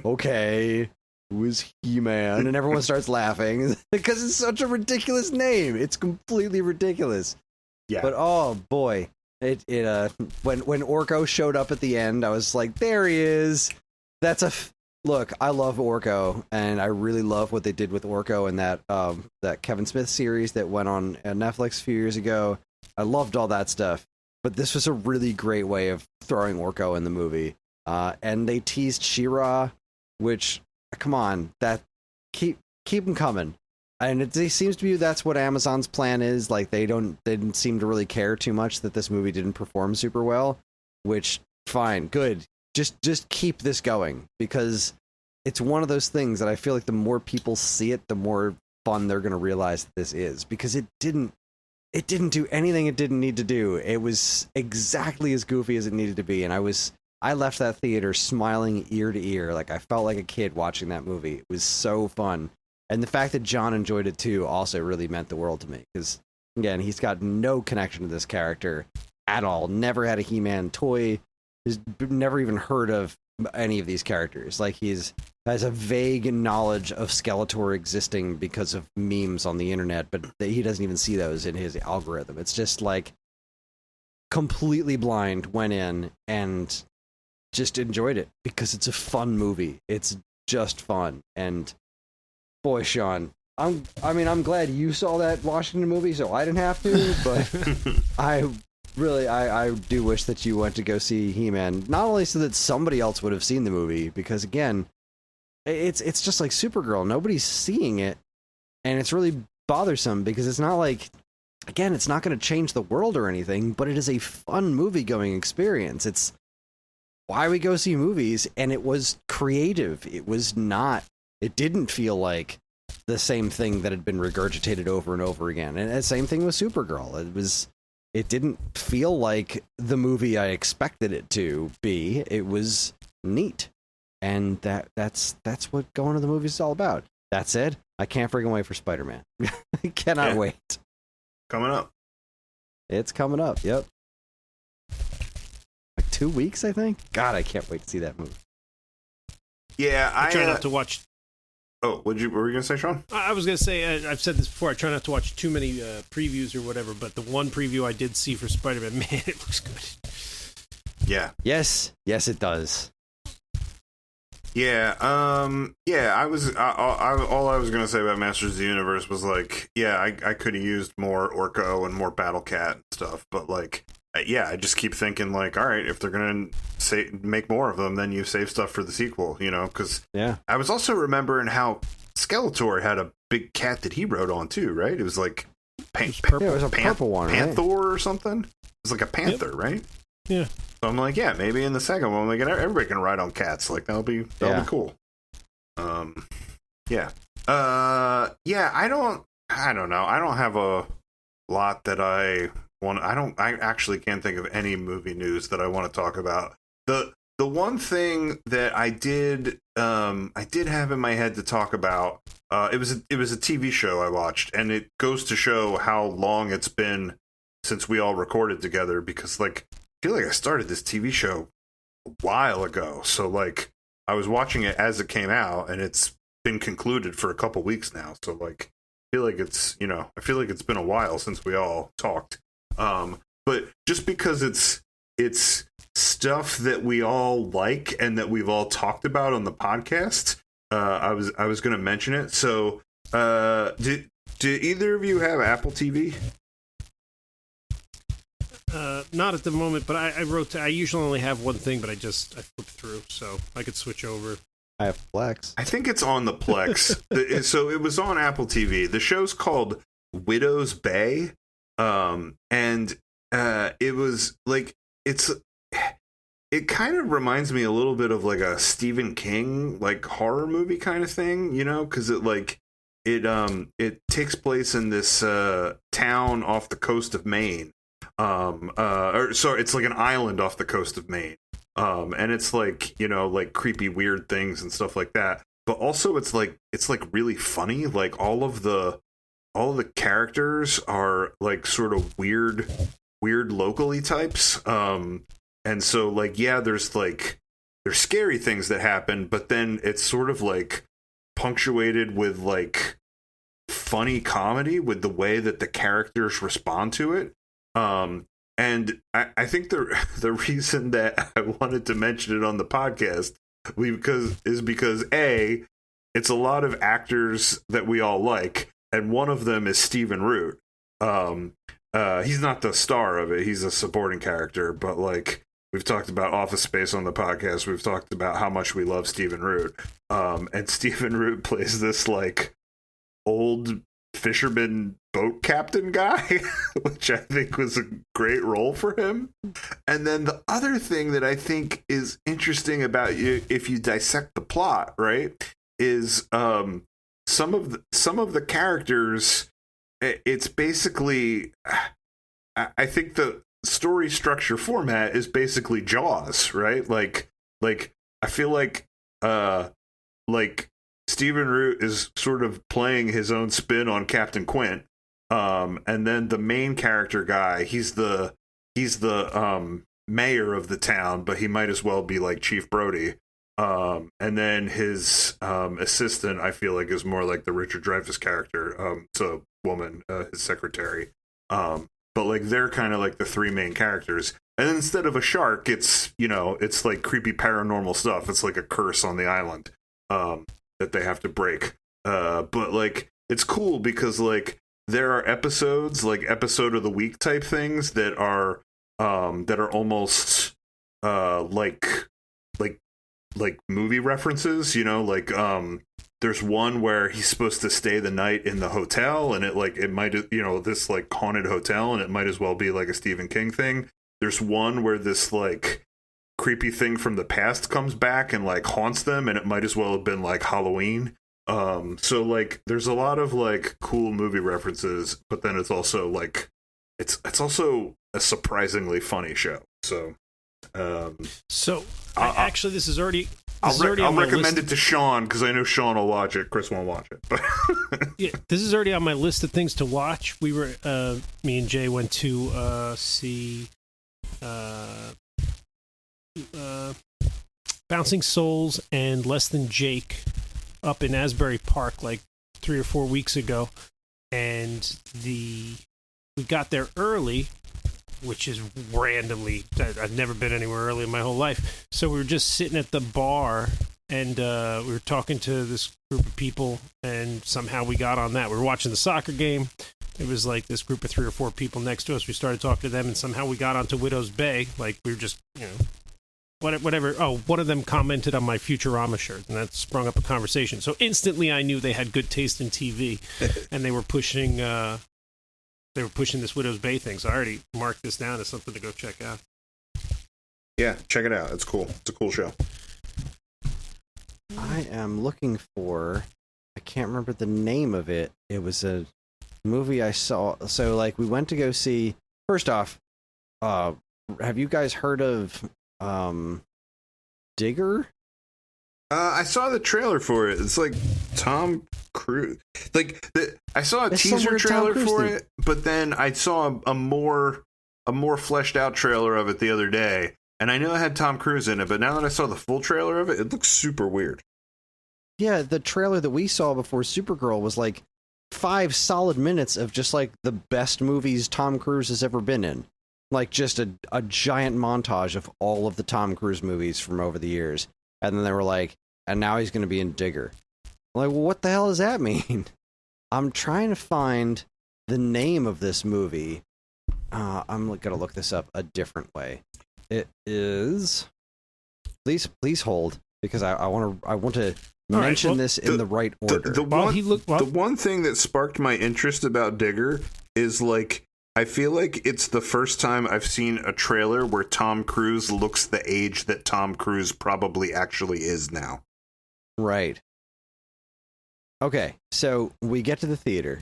okay. It was He-Man, and everyone starts laughing because it's such a ridiculous name. It's completely ridiculous. Yeah. But oh boy, when Orko showed up at the end, I was like, there he is. Look. I love Orko, and I really love what they did with Orko in that Kevin Smith series that went on Netflix a few years ago. I loved all that stuff, but this was a really great way of throwing Orko in the movie. And they teased She-Ra, which, come on, that keep them coming. And it seems to be that's what Amazon's plan is. Like, they didn't seem to really care too much that this movie didn't perform super well, which, fine, good. Just keep this going, because it's one of those things that I feel like the more people see it, the more fun they're going to realize that this is, because it didn't do anything it didn't need to do. It was exactly as goofy as it needed to be, and I left that theater smiling ear to ear. Like, I felt like a kid watching that movie. It was so fun. And the fact that John enjoyed it too also really meant the world to me. Because, again, he's got no connection to this character at all. Never had a He-Man toy. He's never even heard of any of these characters. Like, has a vague knowledge of Skeletor existing because of memes on the internet, but he doesn't even see those in his algorithm. It's just like completely blind, went in and just enjoyed it because it's a fun movie. It's just fun. And boy, Sean, I'm glad you saw that Washington movie, so I didn't have to, but I do wish that you went to go see He-Man, not only so that somebody else would have seen the movie, because again, it's just like Supergirl. Nobody's seeing it, and it's really bothersome because it's not like, again, it's not going to change the world or anything, but it is a fun movie-going experience. It's why we go see movies, and it was creative. It didn't feel like the same thing that had been regurgitated over and over again. And the same thing with Supergirl. It didn't feel like the movie I expected it to be. It was neat. And that's what going to the movies is all about. That said, I can't freaking wait for Spider-Man. I cannot wait. Coming up. It's coming up, yep. Like 2 weeks, I think? God, I can't wait to see that movie. Yeah, I try not to watch. Oh, what were you going to say, Sean? I was going to say, I've said this before, I try not to watch too many previews or whatever, but the one preview I did see for Spider-Man, man, it looks good. Yeah. Yes, it does. Yeah, I was all I was going to say about Masters of the Universe was like, yeah, I could have used more Orko and more Battle Cat and stuff, but like, yeah, I just keep thinking like, all right, if they're going to make more of them, then you save stuff for the sequel, because I was also remembering how Skeletor had a big cat that he rode on too, right? It was like purple. It was a purple one, right? Panther or something. It was like a panther, right? Yeah. So I'm like, yeah, maybe in the second one, like everybody can ride on cats. Like that'll be cool. Yeah. I don't know. I don't have a lot that I want. I actually can't think of any movie news that I want to talk about. The one thing that I did have in my head to talk about, it was a TV show I watched, and it goes to show how long it's been since we all recorded together, because like, I feel like I started this TV show a while ago. So like, I was watching it as it came out, and it's been concluded for a couple weeks now. So like, I feel like it's been a while since we all talked. But just because it's stuff that we all like and that we've all talked about on the podcast. I was going to mention it. So, did either of you have Apple TV? Not at the moment, but I usually only have one thing, but I flip through, so I could switch over. I have Plex. I think it's on the Plex. So it was on Apple TV. The show's called Widow's Bay. And it was like, it kind of reminds me a little bit of like a Stephen King, like horror movie kind of thing, you know, cause it takes place in this, town off the coast of Maine. It's like an island off the coast of Maine. And it's like, you know, like creepy, weird things and stuff like that. But also it's like really funny. Like all of the characters are like sort of weird locally types. And so like, yeah, there's scary things that happen, but then it's sort of like punctuated with like funny comedy with the way that the characters respond to it. And I think the reason that I wanted to mention it on the podcast because A, it's a lot of actors that we all like, and one of them is Stephen Root. He's not the star of it; he's a supporting character. But like we've talked about Office Space on the podcast, we've talked about how much we love Stephen Root. And Stephen Root plays this like old fisherman boat captain guy, which I think was a great role for him. And then the other thing that I think is interesting about you, if you dissect the plot, right, is some of the characters. It's basically, I think the story structure format is basically Jaws, right? Like I feel like Stephen Root is sort of playing his own spin on Captain Quint. And then the main character guy, he's the mayor of the town, but he might as well be like Chief Brody. And then his assistant, I feel like, is more like the Richard Dreyfuss character. So woman, his secretary. But like they're kind of like the three main characters. And then instead of a shark, it's like creepy paranormal stuff. It's like a curse on the island that they have to break. But like it's cool because like there are episodes, like episode of the week type things that are almost like movie references, you know, like there's one where he's supposed to stay the night in the hotel, and it might, you know, this like haunted hotel, and it might as well be like a Stephen King thing. There's one where this like creepy thing from the past comes back and like haunts them, and it might as well have been like Halloween. So like there's a lot of like cool movie references, but then it's also like it's also a surprisingly funny show. So actually this is already I'll recommend it to Sean because I know Sean will watch it. Chris won't watch it. But yeah, this is already on my list of things to watch. We were me and Jay went to see Bouncing Souls and Less Than Jake up in Asbury Park like 3 or 4 weeks ago, and we got there early, which is randomly, I've never been anywhere early in my whole life. So we were just sitting at the bar, and we were talking to this group of people, and somehow we got on that. We were watching the soccer game. It was like this group of 3 or 4 people next to us. We started talking to them, and somehow we got onto Widow's Bay. Like we were just, you know, whatever. Oh, one of them commented on my Futurama shirt, and that sprung up a conversation. So instantly I knew they had good taste in TV, and they were pushing this Widow's Bay thing. So I already marked this down as something to go check out. Yeah, check it out. It's cool. It's a cool show. I am looking for, I can't remember the name of it. It was a movie I saw. So like we went to go see, first off, have you guys heard of Digger? I saw the trailer for it. It's like Tom Cruise. Like I saw a teaser trailer for it, but then I saw a more fleshed out trailer of it the other day, and I knew it had Tom Cruise in it. But now that I saw the full trailer of it, it looks super weird. Yeah, the trailer that we saw before Supergirl was like 5 solid minutes of just like the best movies Tom Cruise has ever been in. like just a giant montage of all of the Tom Cruise movies from over the years. And then they were like, and now he's going to be in Digger. I'm like, well, what the hell does that mean? I'm trying to find the name of this movie. I'm going to look this up a different way. It is... Please hold, because I want to mention this in the right order. The one thing that sparked my interest about Digger is, like, I feel like it's the first time I've seen a trailer where Tom Cruise looks the age that Tom Cruise probably actually is now. Right. Okay, so we get to the theater,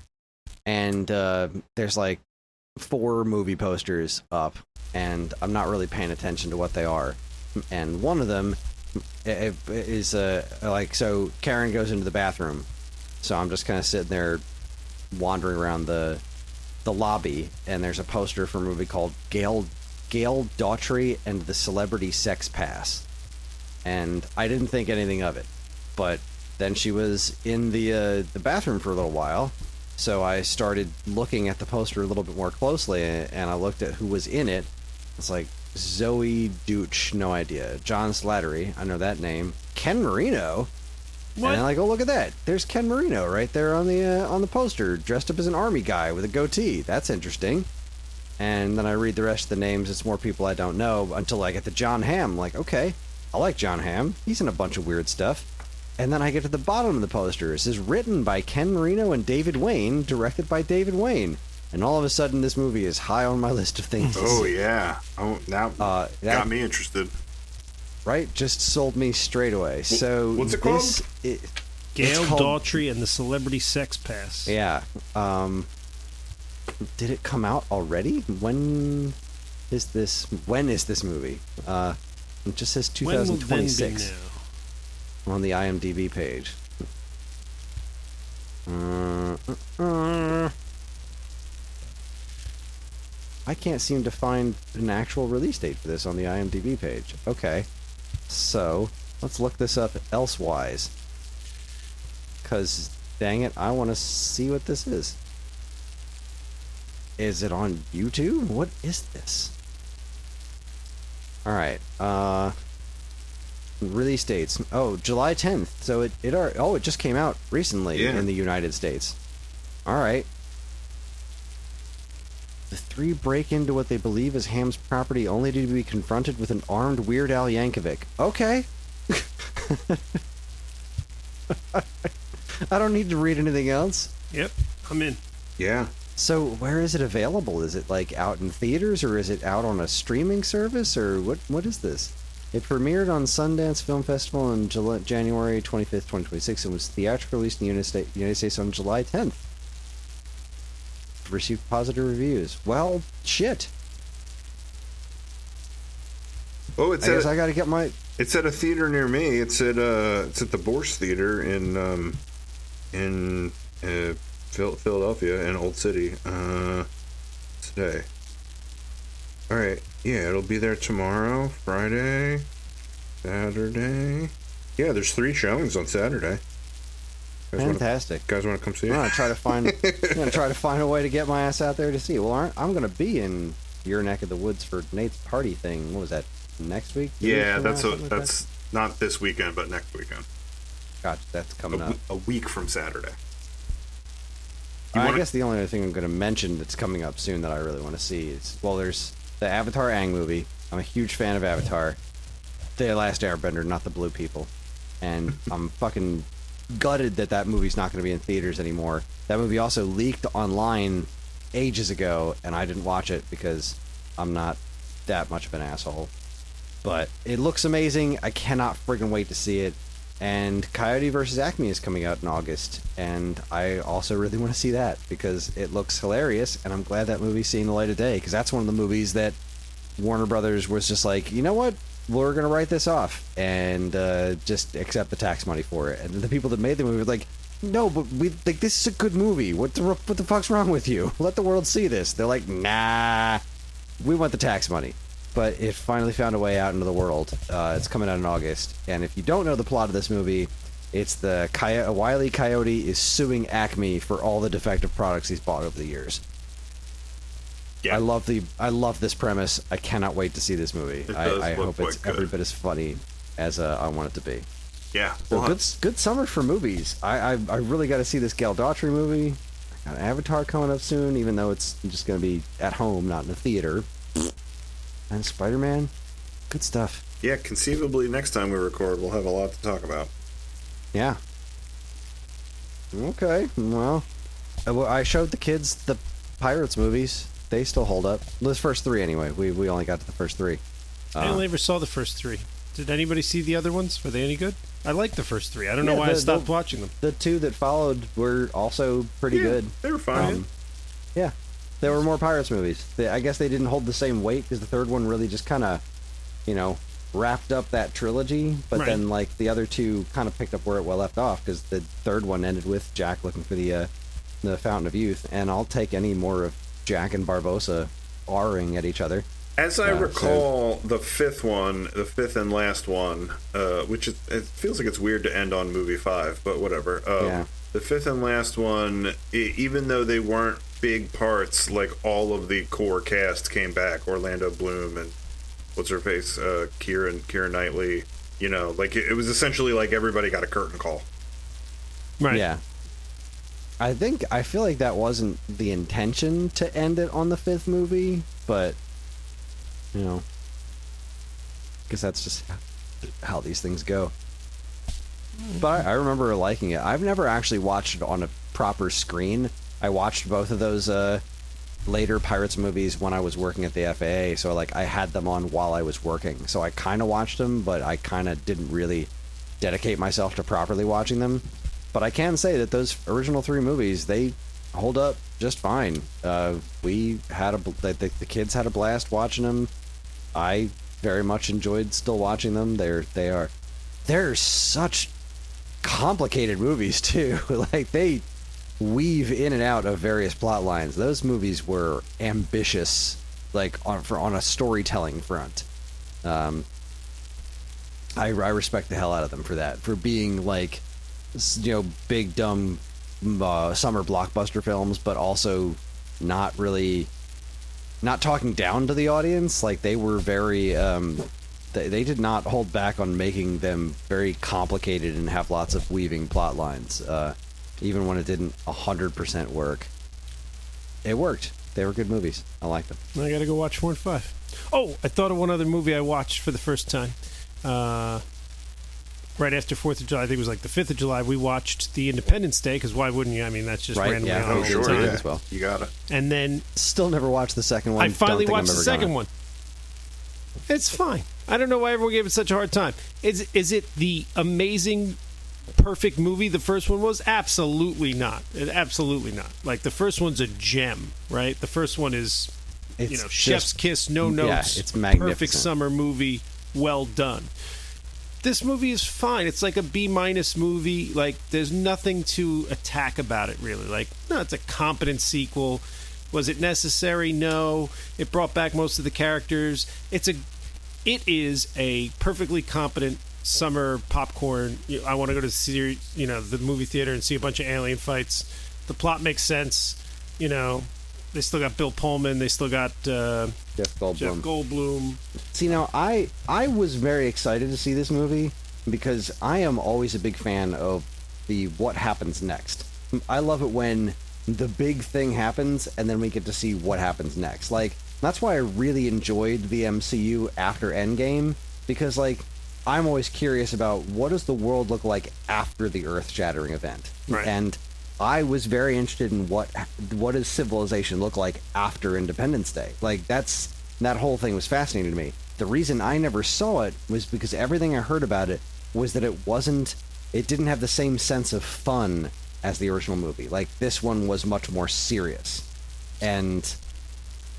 and there's like 4 movie posters up, and I'm not really paying attention to what they are. And one of them is like, so Karen goes into the bathroom, so I'm just kind of sitting there wandering around the lobby, and there's a poster for a movie called Gail Daughtry and the Celebrity Sex Pass, and I didn't think anything of it, but then she was in the bathroom for a little while, so I started looking at the poster a little bit more closely, and I looked at who was in it. It's like Zoe Deutsch, no idea. John Slattery, I know that name. Ken Marino. What? And I'm like, oh, look at that. There's Ken Marino right there on the poster, dressed up as an army guy with a goatee. That's interesting. And then I read the rest of the names. It's more people I don't know until I get to John Hamm. I'm like, okay, I like John Hamm. He's in a bunch of weird stuff. And then I get to the bottom of the poster. It says written by Ken Marino and David Wayne, directed by David Wayne. And all of a sudden, this movie is high on my list of things to see. Oh, yeah. Oh, now that got me interested. Right? Just sold me straight away. So what's it called? Gail Daughtry and the Celebrity Sex Pass. Yeah. Did it come out already? When is this movie? It just says 2026 on the IMDb page. I can't seem to find an actual release date for this on the IMDb page. Okay. So, let's look this up elsewise. Because, dang it, I want to see what this is. Is it on YouTube? What is this? Alright, release dates. Oh, July 10th. So it just came out recently in the United States. Alright. The 3 break into what they believe is Hamm's property only to be confronted with an armed Weird Al Yankovic. Okay. I don't need to read anything else. Yep, I'm in. Yeah. So where is it available? Is it like out in theaters, or is it out on a streaming service, or what is this? It premiered on Sundance Film Festival on January 25th, 2026, and was theatrically released in the United States on July 10th. Received positive reviews. Well, shit. Oh, I guess I got to get my. It's at a theater near me. It's at the Bourse Theater in Philadelphia, in Old City. Today. All right. Yeah, it'll be there tomorrow, Friday, Saturday. Yeah, there's 3 showings on Saturday. Fantastic. Guys want to come see it? I'm gonna try to find a way to get my ass out there to see it. Well, I'm gonna be in your neck of the woods for Nate's party thing. What was that? Next week? Yeah, that's not this weekend, but next weekend. Gotcha, that's coming up. A week from Saturday. I guess the only other thing I'm gonna mention that's coming up soon that I really want to see is, well, there's the Avatar Aang movie. I'm a huge fan of Avatar. The Last Airbender, not the blue people. And I'm fucking gutted that movie's not going to be in theaters anymore. That movie also leaked online ages ago, and I didn't watch it because I'm not that much of an asshole. But it looks amazing. I cannot friggin' wait to see it. And Coyote vs. Acme is coming out in August, and I also really want to see that because it looks hilarious, and I'm glad that movie's seeing the light of day, because that's one of the movies that Warner Brothers was just like, you know what? We're going to write this off and just accept the tax money for it. And the people that made the movie were like, no, but we like this is a good movie. What the fuck's wrong with you? Let the world see this. They're like, nah, we want the tax money. But it finally found a way out into the world. It's coming out in August. And if you don't know the plot of this movie, it's a Wile E. Coyote is suing Acme for all the defective products he's bought over the years. Yeah. I love this premise. I cannot wait to see this movie. It does I look hope it's quite good. every bit as funny as I want it to be. Yeah. So Well, good summer for movies. I really got to see this Gal Daughtry movie. I got Avatar coming up soon, even though it's just going to be at home, not in a theater. And Spider-Man, good stuff. yeah, conceivably next time we record, we'll have a lot to talk about. Yeah. Okay. Well, I showed the kids the Pirates movies. They still hold up. The first three, anyway. We only got to the first three. I only ever saw the first three. Did anybody see the other ones? Were they any good? I liked the first three. I don't know Yeah, why I the- stopped the- watching them. The two that followed were also pretty Yeah, good. They were fine. Yeah. There were more Pirates movies. I guess they didn't hold the same weight because the third one really just kind of, wrapped up that trilogy. But Right. then, like, the other two kind of picked up where it left off because the third one ended with Jack looking for the Fountain of Youth. And I'll take any more of Jack and Barbossa R-ing at each other. As I so- recall, the fifth and last one, which it feels like it's weird to end on movie 5, but whatever. Yeah. The fifth and last one, even though they weren't big parts, like all of the core cast came back. Orlando Bloom and what's her face, Keira Knightley. Like it was essentially like everybody got a curtain call. Right. Yeah. I feel like that wasn't the intention to end it on the fifth movie, but, because that's just how these things go. But I remember liking it. I've never actually watched it on a proper screen. I watched both of those later Pirates movies when I was working at the FAA, so I had them on while I was working. So I kind of watched them, but I kind of didn't really dedicate myself to properly watching them. But I can say that those original three movies, they hold up just fine. We had the kids had a blast watching them. I very much enjoyed still watching them. They're such complicated movies too. Like they weave in and out of various plot lines. Those movies were ambitious, like on a storytelling front. I respect the hell out of them for that, for being like, big dumb summer blockbuster films, but also not talking down to the audience. Like they were very they did not hold back on making them very complicated and have lots of weaving plot lines, even when it didn't 100% work. It worked. They were good movies. I liked them. I gotta go watch 4 and 5. Oh, I thought of one other movie I watched for the first time. Right after 4th of July, I think it was like the 5th of July, we watched the Independence Day, because why wouldn't you? I mean, that's just Right, randomly yeah. on Oh, all sure, the time. yeah. as well. You gotta. And then Still never watched the second one. I finally Don't think watched I'm the ever second gonna. one. It's fine. I don't know why everyone gave it such a hard time. Is it the amazing, perfect movie the first one was? Absolutely not. Absolutely not. Like, the first one's a gem, right? The first one is, It's chef's just- kiss, no yeah, notes. it's magnificent. Perfect summer movie, well done. This movie is fine. It's like a B- movie. Like, there's nothing to attack about it, really. Like, no, it's a competent sequel. Was it necessary? No. It brought back most of the characters. It is a perfectly competent summer popcorn. I want to go to the movie theater and see a bunch of alien fights. The plot makes sense. They still got Bill Pullman. They still got Jeff Goldblum. Jeff Goldblum. See, now, I was very excited to see this movie because I am always a big fan of the what happens next. I love it when the big thing happens and then we get to see what happens next. Like, that's why I really enjoyed the MCU after Endgame, because, like, I'm always curious about what does the world look like after the earth-shattering event. Right. And I was very interested in what does civilization look like after Independence Day. Like, that whole thing was fascinating to me. The reason I never saw it was because everything I heard about it was that it didn't have the same sense of fun as the original movie. Like, this one was much more serious. And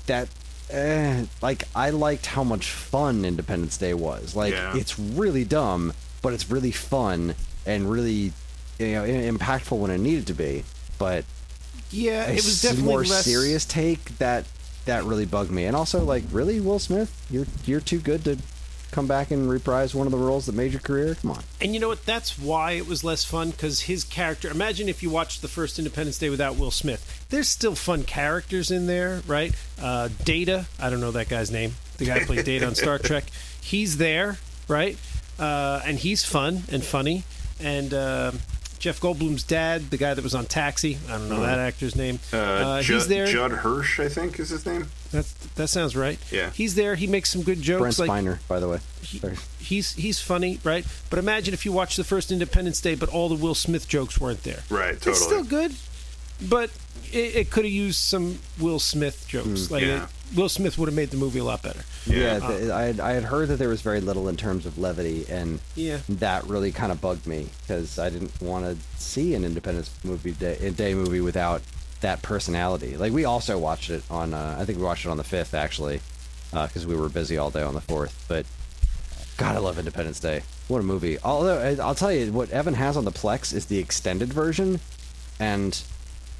that, I liked how much fun Independence Day was. Like, Yeah. It's really dumb, but it's really fun and really, impactful when it needed to be. But Yeah, a it was definitely more less serious take that really bugged me. And also, like, really, Will Smith, you're too good to come back and reprise one of the roles that made your career? Come on. And you know what? That's why it was less fun, because his character. Imagine if you watched the first Independence Day without Will Smith. There's still fun characters in there, right? Data. I don't know that guy's name. The guy who played Data on Star Trek. He's there, right? And he's fun and funny. And Jeff Goldblum's dad, the guy that was on Taxi. I don't know that actor's name. He's there. Judd Hirsch, I think, is his name. That sounds right. Yeah. He's there. He makes some good jokes. Brent Spiner, by the way. He's funny, right? But imagine if you watched the first Independence Day, but all the Will Smith jokes weren't there. Right, totally. It's still good, but it could have used some Will Smith jokes. Will Smith would have made the movie a lot better. Yeah, I had heard that there was very little in terms of levity, and that really kind of bugged me because I didn't want to see an Independence Day movie without that personality. Like, we also watched it on, I think we watched it on the 5th, actually, because we were busy all day on the 4th, but God, I love Independence Day. What a movie. Although, I'll tell you, what Evan has on the Plex is the extended version, and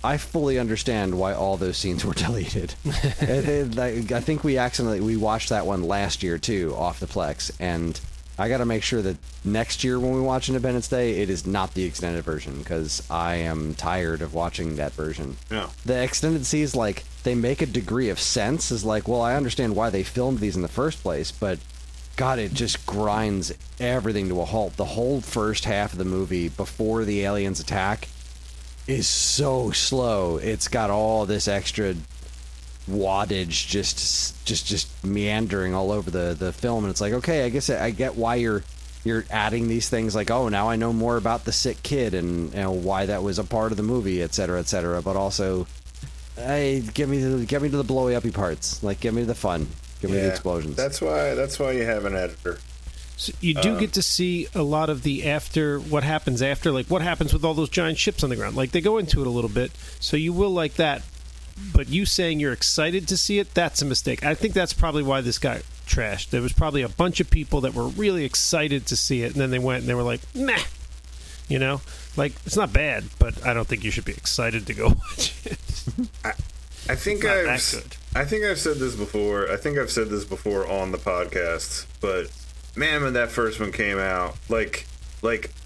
I fully understand why all those scenes were deleted. I think we watched that one last year too, off the Plex, and I got to make sure that next year when we watch Independence Day, it is not the extended version, because I am tired of watching that version. Yeah. The extended scenes, like, they make a degree of sense, is like, well, I understand why they filmed these in the first place, but God, it just grinds everything to a halt. The whole first half of the movie before the aliens attack is so slow. It's got all this extra wattage just meandering all over the film, and it's like, okay, I guess I get why you're adding these things, like, oh, now I know more about the sick kid and why that was a part of the movie, etc., but also, hey, get me to the blowy uppy parts, like, give me the fun, give me the explosions. That's why you have an editor. So you do get to see a lot of the what happens after, like what happens with all those giant ships on the ground. Like, they go into it a little bit, so you will like that. But you saying you're excited to see it, that's a mistake. I think that's probably why this got trashed. There was probably a bunch of people that were really excited to see it, and then they went and they were like, meh. You know? Like, it's not bad, but I don't think you should be excited to go watch it. I think I've said this before. I think I've said this before on the podcast, but man, when that first one came out, like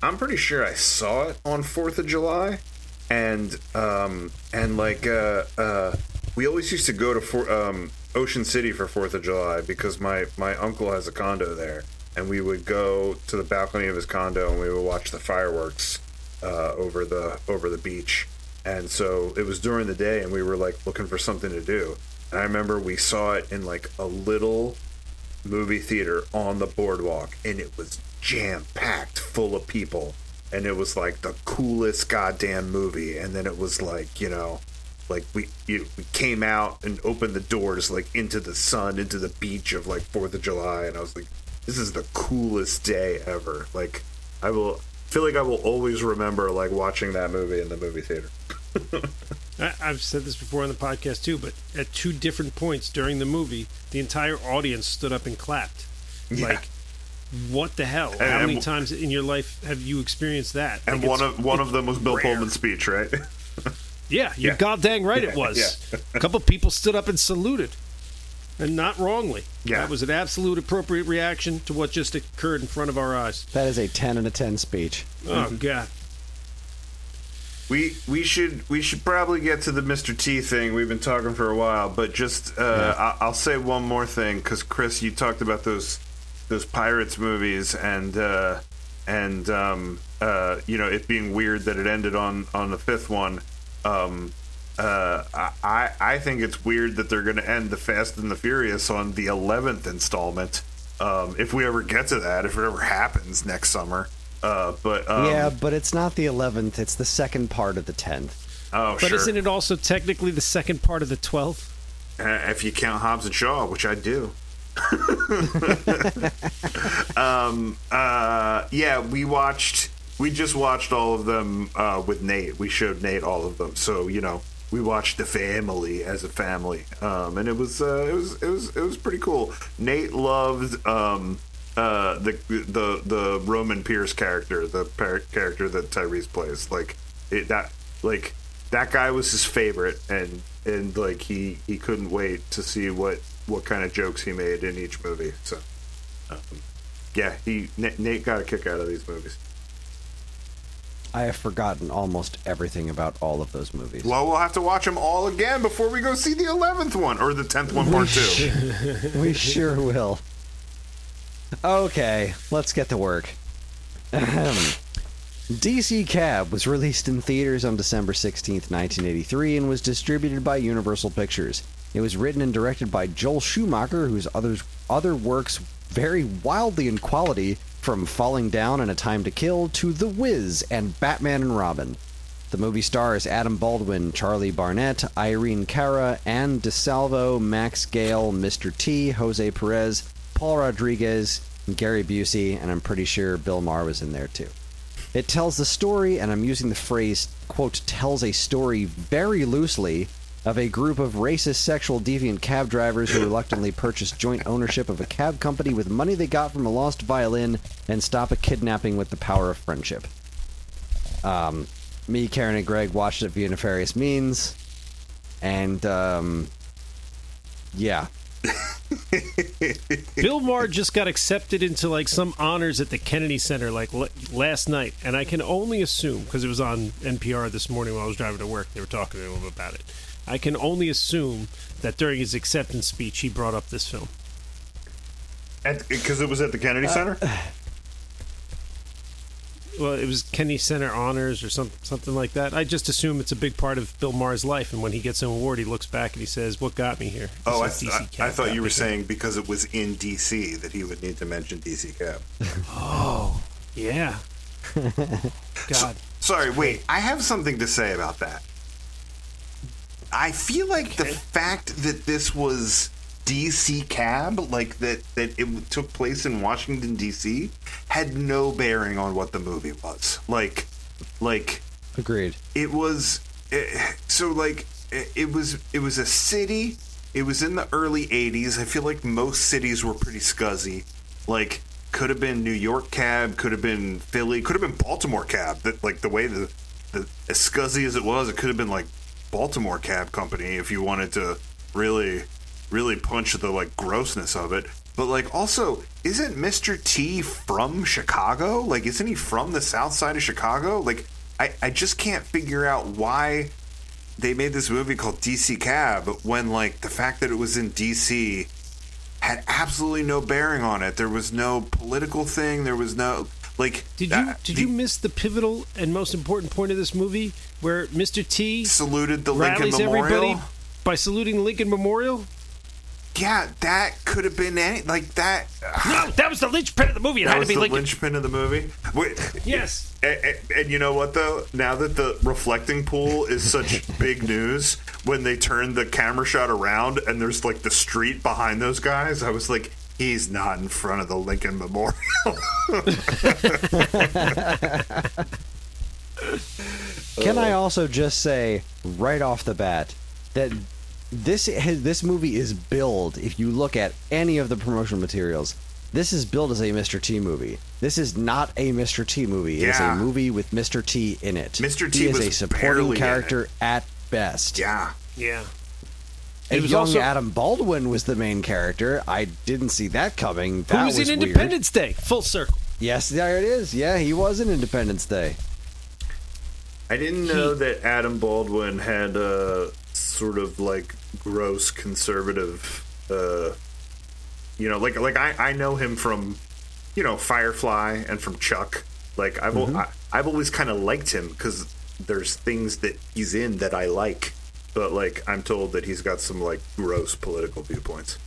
I'm pretty sure I saw it on 4th of July, and we always used to go to Ocean City for 4th of July because my uncle has a condo there, and we would go to the balcony of his condo and we would watch the fireworks over the beach. And so it was during the day, and we were like looking for something to do. And I remember we saw it in like a little movie theater on the boardwalk, and it was jam-packed full of people, and it was like the coolest goddamn movie. And then it was like, like we came out and opened the doors like into the sun, into the beach of like 4th of July, and I was like, this is the coolest day ever. Like, I feel like I will always remember like watching that movie in the movie theater. I've said this before on the podcast too, but at two different points during the movie, the entire audience stood up and clapped. Yeah. Like, what the hell? How many times in your life have you experienced that? And like, one of them was Bill rare. Pullman's speech, right? Yeah, you're goddamn right it was. Yeah. A couple people stood up and saluted, and not wrongly. Yeah. That was an absolute appropriate reaction to what just occurred in front of our eyes. That is a 10 out of 10 speech. Oh, God. We should probably get to the Mr. T thing. We've been talking for a while, but just I'll say one more thing, because Chris, you talked about those Pirates movies and it being weird that it ended on the 5th one. I think it's weird that they're going to end the Fast and the Furious on the 11th installment. If we ever get to that, if it ever happens next summer. But it's not the 11th. It's the second part of the 10th. Oh, but sure. isn't it also technically the second part of the 12th? If you count Hobbs and Shaw, which I do. We just watched all of them with Nate. We showed Nate all of them, so we watched The Family as a family, and it was pretty cool. Nate loved the Roman Pierce character, the character that Tyrese plays. That guy was his favorite, and like he couldn't wait to see what kind of jokes he made in each movie. So Yeah, Nate got a kick out of these movies. I have forgotten almost everything about all of those movies. Well, we'll have to watch them all again before we go see the 11th one, or the 10th one, part 2. We sure will. Okay, let's get to work. DC Cab was released in theaters on December 16th, 1983, and was distributed by Universal Pictures. It was written and directed by Joel Schumacher, whose other works vary wildly in quality, from Falling Down and A Time to Kill to The Wiz and Batman and Robin. The movie stars Adam Baldwin, Charlie Barnett, Irene Cara, Ann DeSalvo, Max Gale, Mr. T, Jose Perez, Paul Rodriguez, and Gary Busey, and I'm pretty sure Bill Maher was in there too. It tells the story, and I'm using the phrase, quote, tells a story very loosely, of a group of racist, sexual, deviant cab drivers who reluctantly purchase joint ownership of a cab company with money they got from a lost violin and stop a kidnapping with the power of friendship. Me, Karen, and Greg watched it via nefarious means, and, yeah. Bill Maher just got accepted into like some honors at the Kennedy Center like last night, and I can only assume, because it was on NPR this morning while I was driving to work, they were talking to him about it. I can only assume that during his acceptance speech he brought up this film. Because it was at the Kennedy Center? Well, it was Kennedy Center Honors or something like that. I just assume it's a big part of Bill Maher's life, and when he gets an award, he looks back and he says, "What got me here?" Oh, I thought you were saying because it was in D.C. that he would need to mention DC Cab. Oh, yeah. God. Sorry, wait. I have something to say about that. I feel like the fact that this was DC Cab, like that it took place in Washington D.C., had no bearing on what the movie was. Like, Agreed. It was it was a city. It was in the early '80s. I feel like most cities were pretty scuzzy. Like, could have been New York Cab, could have been Philly, could have been Baltimore Cab. That, like, the way the as scuzzy as it was, it could have been like Baltimore Cab Company if you wanted to really punch the like grossness of it. But like, also, isn't Mr. T from Chicago? Like, isn't he from the south side of Chicago? Like, I just can't figure out why they made this movie called DC Cab when, like, the fact that it was in DC had absolutely no bearing on it. There was no political thing. There was no, like... Did you miss the pivotal and most important point of this movie where Mr. T saluted the Lincoln Memorial? Everybody by saluting the Lincoln Memorial? Yeah, that could have been any... Like, that... No, that was the linchpin of the movie. It that had was to be the Lincoln. linchpin of the movie? Wait, yes. And you know what, though? Now that the reflecting pool is such big news, when they turned the camera shot around and there's, like, the street behind those guys, I was like, he's not in front of the Lincoln Memorial. Can I also just say, right off the bat, that this movie is billed, if you look at any of the promotional materials, this is billed as a Mr. T movie. This is not a Mr. T movie. It is a movie with Mr. T in it. Mr. T he is was a supporting barely character at best. Yeah. Yeah. And young Adam Baldwin was the main character. I didn't see that coming. That was in weird. Independence Day. Full circle. Yes, there it is. Yeah, he was in Independence Day. I didn't know that Adam Baldwin had a sort of like gross conservative, like I know him from, Firefly and from Chuck. Like I've always kind of liked him because there's things that he's in that I like, but like I'm told that he's got some like gross political viewpoints.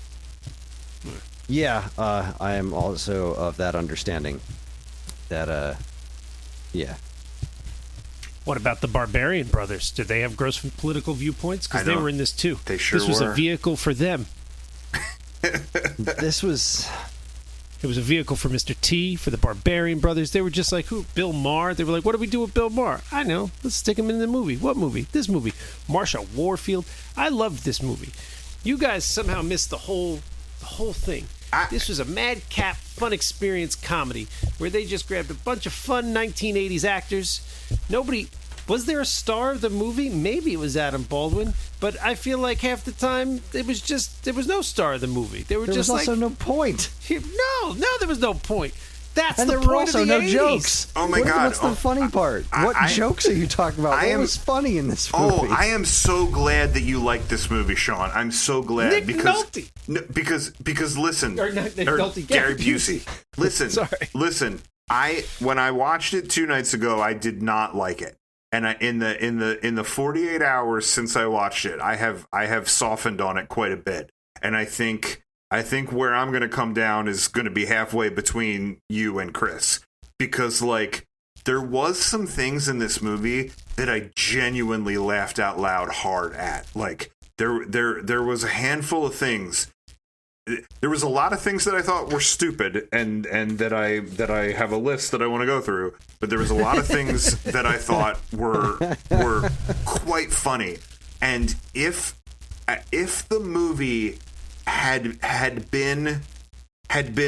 Yeah, I am also of that understanding. That yeah. What about the Barbarian Brothers? Did they have gross political viewpoints? Because they were in this too. They sure were. This was a vehicle for them. It was a vehicle for Mr. T, for the Barbarian Brothers. They were just like, who? Bill Maher? They were like, what do we do with Bill Maher? I know. Let's stick him in the movie. What movie? This movie. Marsha Warfield. I loved this movie. You guys somehow missed the whole thing. This was a madcap, fun experience comedy where they just grabbed a bunch of fun 1980s actors. Was there a star of the movie? Maybe it was Adam Baldwin. But I feel like half the time there was no star of the movie. There was just also no point. No, there was no point. That's and the there were point also of the no 80s. jokes. Oh my God. What's the funny part? What jokes are you talking about? What was funny in this movie? Oh, I am so glad that you like this movie, Sean. I'm so glad Nick because Nolte. because listen, Or not Nick Nolte, Gary Busey. Listen, Sorry. Listen. When I watched it 2 nights ago, I did not like it. And in the 48 hours since I watched it, I have softened on it quite a bit. And I think where I'm going to come down is going to be halfway between you and Chris, because like there was some things in this movie that I genuinely laughed out loud hard at. Like there was a handful of things. There was a lot of things that I thought were stupid and that I have a list that I want to go through, but there was a lot of things that I thought were quite funny. And if the movie had been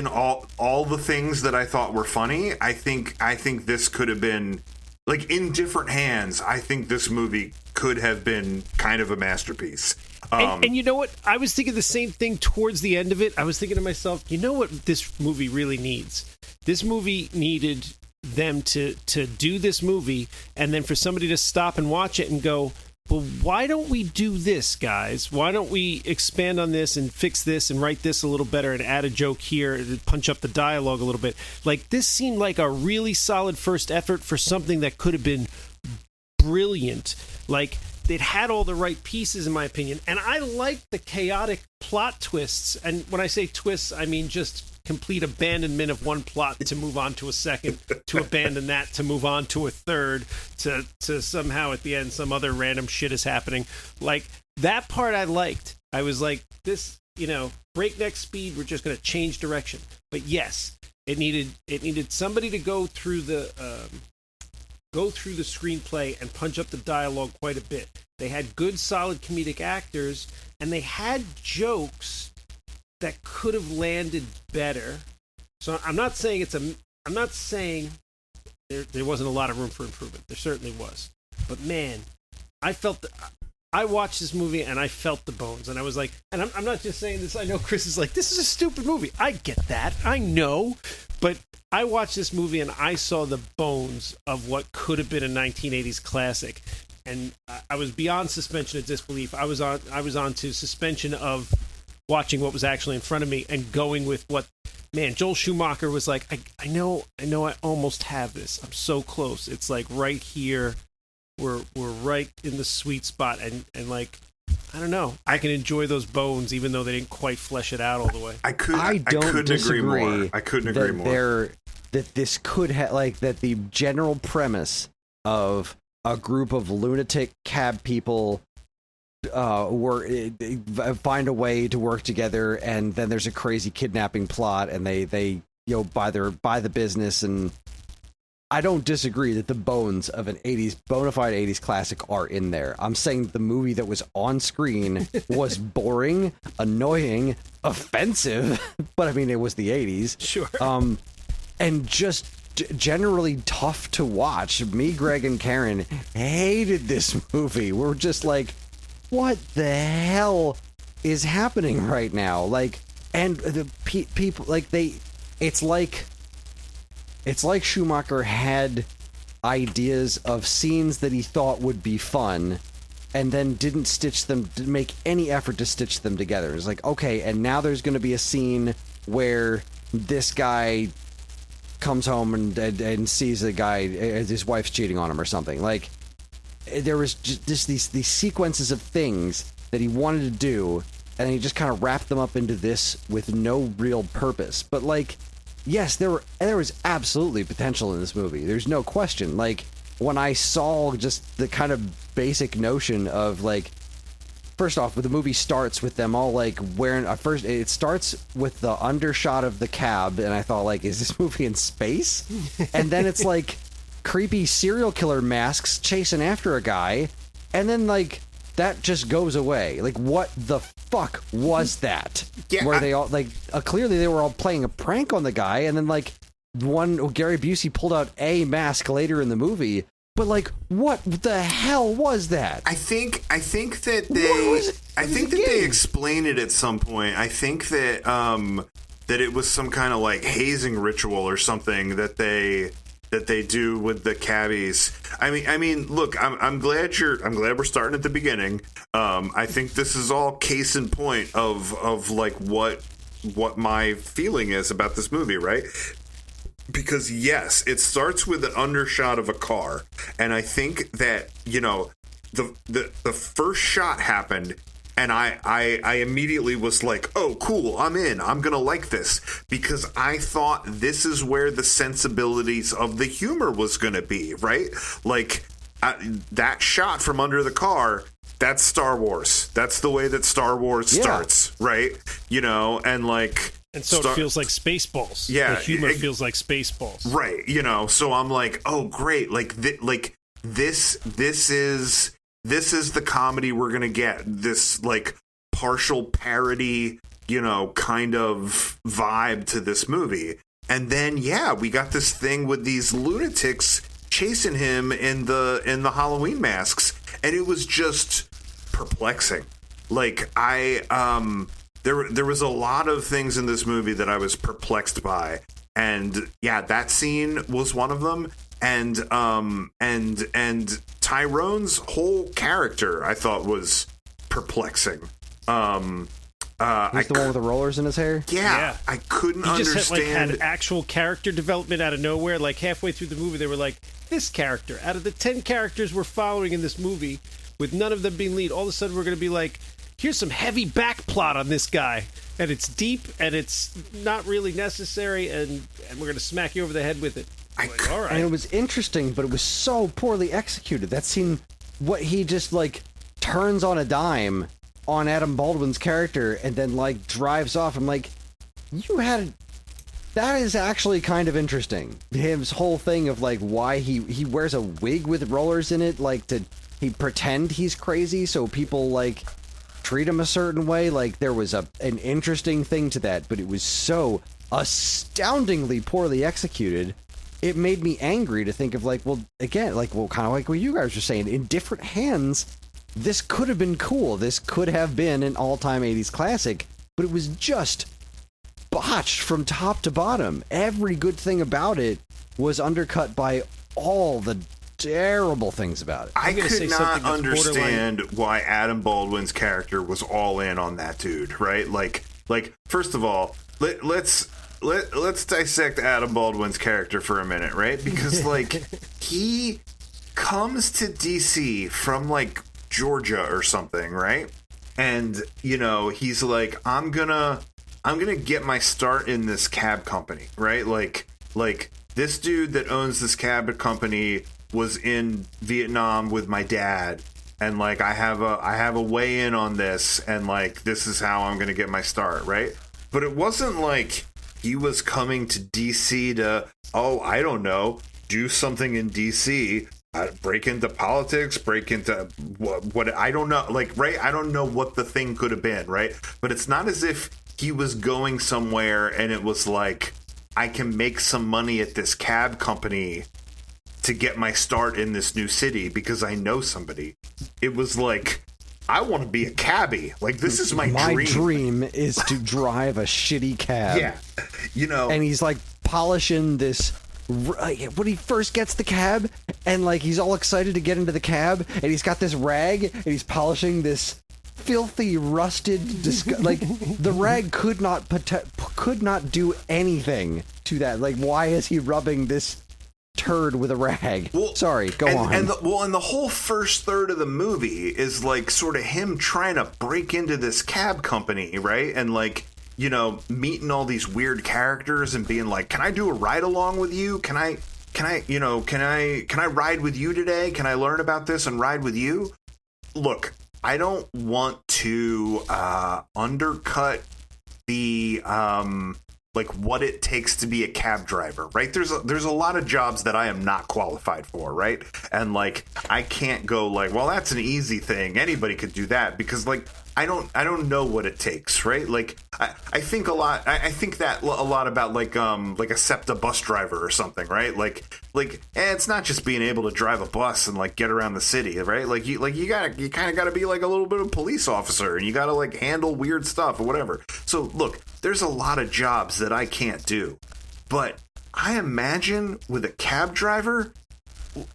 all the things that I thought were funny, I think this could have been, like, in different hands, I think this movie could have been kind of a masterpiece. And you know what? I was thinking the same thing towards the end of it. I was thinking to myself, you know what this movie really needs? This movie needed them to do this movie, and then for somebody to stop and watch it and go, well, why don't we do this, guys? Why don't we expand on this and fix this and write this a little better and add a joke here and punch up the dialogue a little bit? Like, this seemed like a really solid first effort for something that could have been brilliant. Like, it had all the right pieces, in my opinion, and I liked the chaotic plot twists. And when I say twists, I mean just complete abandonment of one plot to move on to a second, to abandon that, to move on to a third, to somehow at the end some other random shit is happening. Like, that part I liked. I was like, this, breakneck speed, we're just going to change direction. But yes, it needed somebody to go through the screenplay and punch up the dialogue quite a bit. They had good, solid comedic actors, and they had jokes that could have landed better. So I'm not saying there wasn't a lot of room for improvement. There certainly was. But man, I watched this movie and I felt the bones, and I was like, and I'm not just saying this. I know Chris is like, this is a stupid movie. I get that. I know. But I watched this movie and I saw the bones of what could have been a 1980s classic. And I was beyond suspension of disbelief. I was on to suspension of watching what was actually in front of me and going with what, man, Joel Schumacher was like, I know I almost have this. I'm so close. It's like right here. We're right in the sweet spot, and like, I don't know, I can enjoy those bones even though they didn't quite flesh it out all the way. I couldn't agree more. I couldn't agree more. That this could have, like, that the general premise of a group of lunatic cab people find a way to work together, and then there's a crazy kidnapping plot, and they buy the business. And I don't disagree that the bones of an bona fide 80s classic are in there. I'm saying the movie that was on screen was boring, annoying, offensive, but I mean, it was the 80s. Sure. And just generally tough to watch. Me, Greg, and Karen hated this movie. We're just like, what the hell is happening right now? Like, and the people, like, it's like Schumacher had ideas of scenes that he thought would be fun, and then didn't make any effort to stitch them together. It's like, okay, and now there's going to be a scene where this guy comes home and sees the guy, his wife's cheating on him or something. Like, there was just these sequences of things that he wanted to do, and he just kind of wrapped them up into this with no real purpose. But, like, yes, there was absolutely potential in this movie. There's no question. Like, when I saw just the kind of basic notion of, like, first off, the movie starts with them all, like, wearing it starts with the undershot of the cab, and I thought, like, is this movie in space? And then it's like creepy serial killer masks chasing after a guy, and then, like, that just goes away. Like, what the fuck was that? Yeah, Where they all, like, clearly they were all playing a prank on the guy, and then, like, Gary Busey pulled out a mask later in the movie, But like, what the hell was that? I think that What was it they again? explain it at some point. I think that that it was some kind of like hazing ritual or something that they do with the cabbies. I mean, look, I'm glad we're starting at the beginning. I think this is all case in point of like what my feeling is about this movie, right? Because yes, it starts with an undershot of a car, and I think that, you know, the first shot happened, and I immediately was like, oh, cool, I'm in. I'm gonna like this, because I thought this is where the sensibilities of the humor was gonna be, right? Like that shot from under the car. That's Star Wars. That's the way that Star Wars starts, right? You know, and like. And so it feels like Spaceballs. Yeah, the humor feels like Spaceballs. Right. You know, so I'm like, oh, great. Like, this is the comedy we're gonna get. This like partial parody, you know, kind of vibe to this movie. And then we got this thing with these lunatics chasing him in the Halloween masks, and it was just perplexing. Like There was a lot of things in this movie that I was perplexed by, and that scene was one of them. And Tyrone's whole character I thought was perplexing. He's the one with the rollers in his hair? Yeah. I couldn't understand. Had actual character development out of nowhere. Like halfway through the movie, they were like, this character, out of the 10 characters we're following in this movie, with none of them being lead, all of a sudden we're going to be like, here's some heavy back plot on this guy, and it's deep, and it's not really necessary, and we're going to smack you over the head with it. Like, all right. And it was interesting, but it was so poorly executed. That scene, what he just like turns on a dime on Adam Baldwin's character and then like drives off. I'm like, that is actually kind of interesting. His whole thing of like why he wears a wig with rollers in it, like he pretend he's crazy so people like treat him a certain way. Like there was an interesting thing to that, but it was so astoundingly poorly executed. It made me angry to think of like, well, again, like, well, kind of like what you guys were saying, in different hands, this could have been cool. This could have been an all-time 80s classic, but it was just botched from top to bottom. Every good thing about it was undercut by all the terrible things about it. I could not understand why Adam Baldwin's character was all in on that dude, right? Like first of all, let's dissect Adam Baldwin's character for a minute, right? Because like he comes to DC from like Georgia or something, right? And you know, he's like, I'm gonna get my start in this cab company, right? Like this dude that owns this cab company was in Vietnam with my dad, and like I have a way in on this, and like this is how I'm gonna get my start, right? But it wasn't like he was coming to DC to, I don't know, do something in DC, break into politics, break into what I don't know, like, right? I don't know what the thing could have been, right? But it's not as if he was going somewhere and it was like, I can make some money at this cab company to get my start in this new city because I know somebody. It was like, I want to be a cabbie. Like, this is my dream. My dream is to drive a shitty cab. Yeah. You know. And he's like polishing this. When he first gets the cab, and like he's all excited to get into the cab, and he's got this rag, and he's polishing this filthy, rusted, like the rag could not do anything to that. Like, why is he rubbing this turd with a rag? Well, sorry, go on. And the whole first third of the movie is like sort of him trying to break into this cab company, right? And like, you know, meeting all these weird characters and being like, can I do a ride along with you? Can I ride with you today? Can I learn about this and ride with you? Look, I don't want to undercut the like what it takes to be a cab driver, right? There's a lot of jobs that I am not qualified for, right? And like I can't go like, well, that's an easy thing. Anybody could do that, because like I don't know what it takes, right? Like I think a lot. I think that a lot about like a SEPTA bus driver or something, right? Like it's not just being able to drive a bus and like get around the city, right? You kind of gotta be like a little bit of a police officer, and you gotta like handle weird stuff or whatever. So look, there's a lot of jobs that I can't do, but I imagine with a cab driver,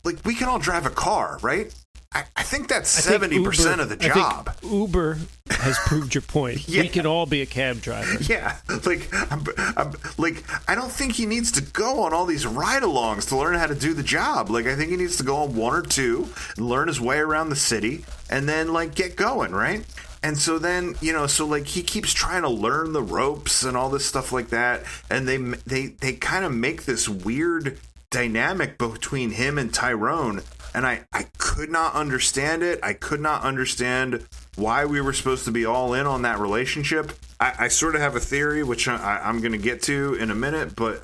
like we can all drive a car, right? I think that's 70% of the job. I think Uber has proved your point. Yeah. We can all be a cab driver. Yeah, like I don't think he needs to go on all these ride-alongs to learn how to do the job. Like I think he needs to go on one or two and learn his way around the city, and then like get going, right? And so then, so like he keeps trying to learn the ropes and all this stuff like that, and they kind of make this weird dynamic between him and Tyrone. And I could not understand it. I could not understand why we were supposed to be all in on that relationship. I sort of have a theory, which I'm going to get to in a minute. But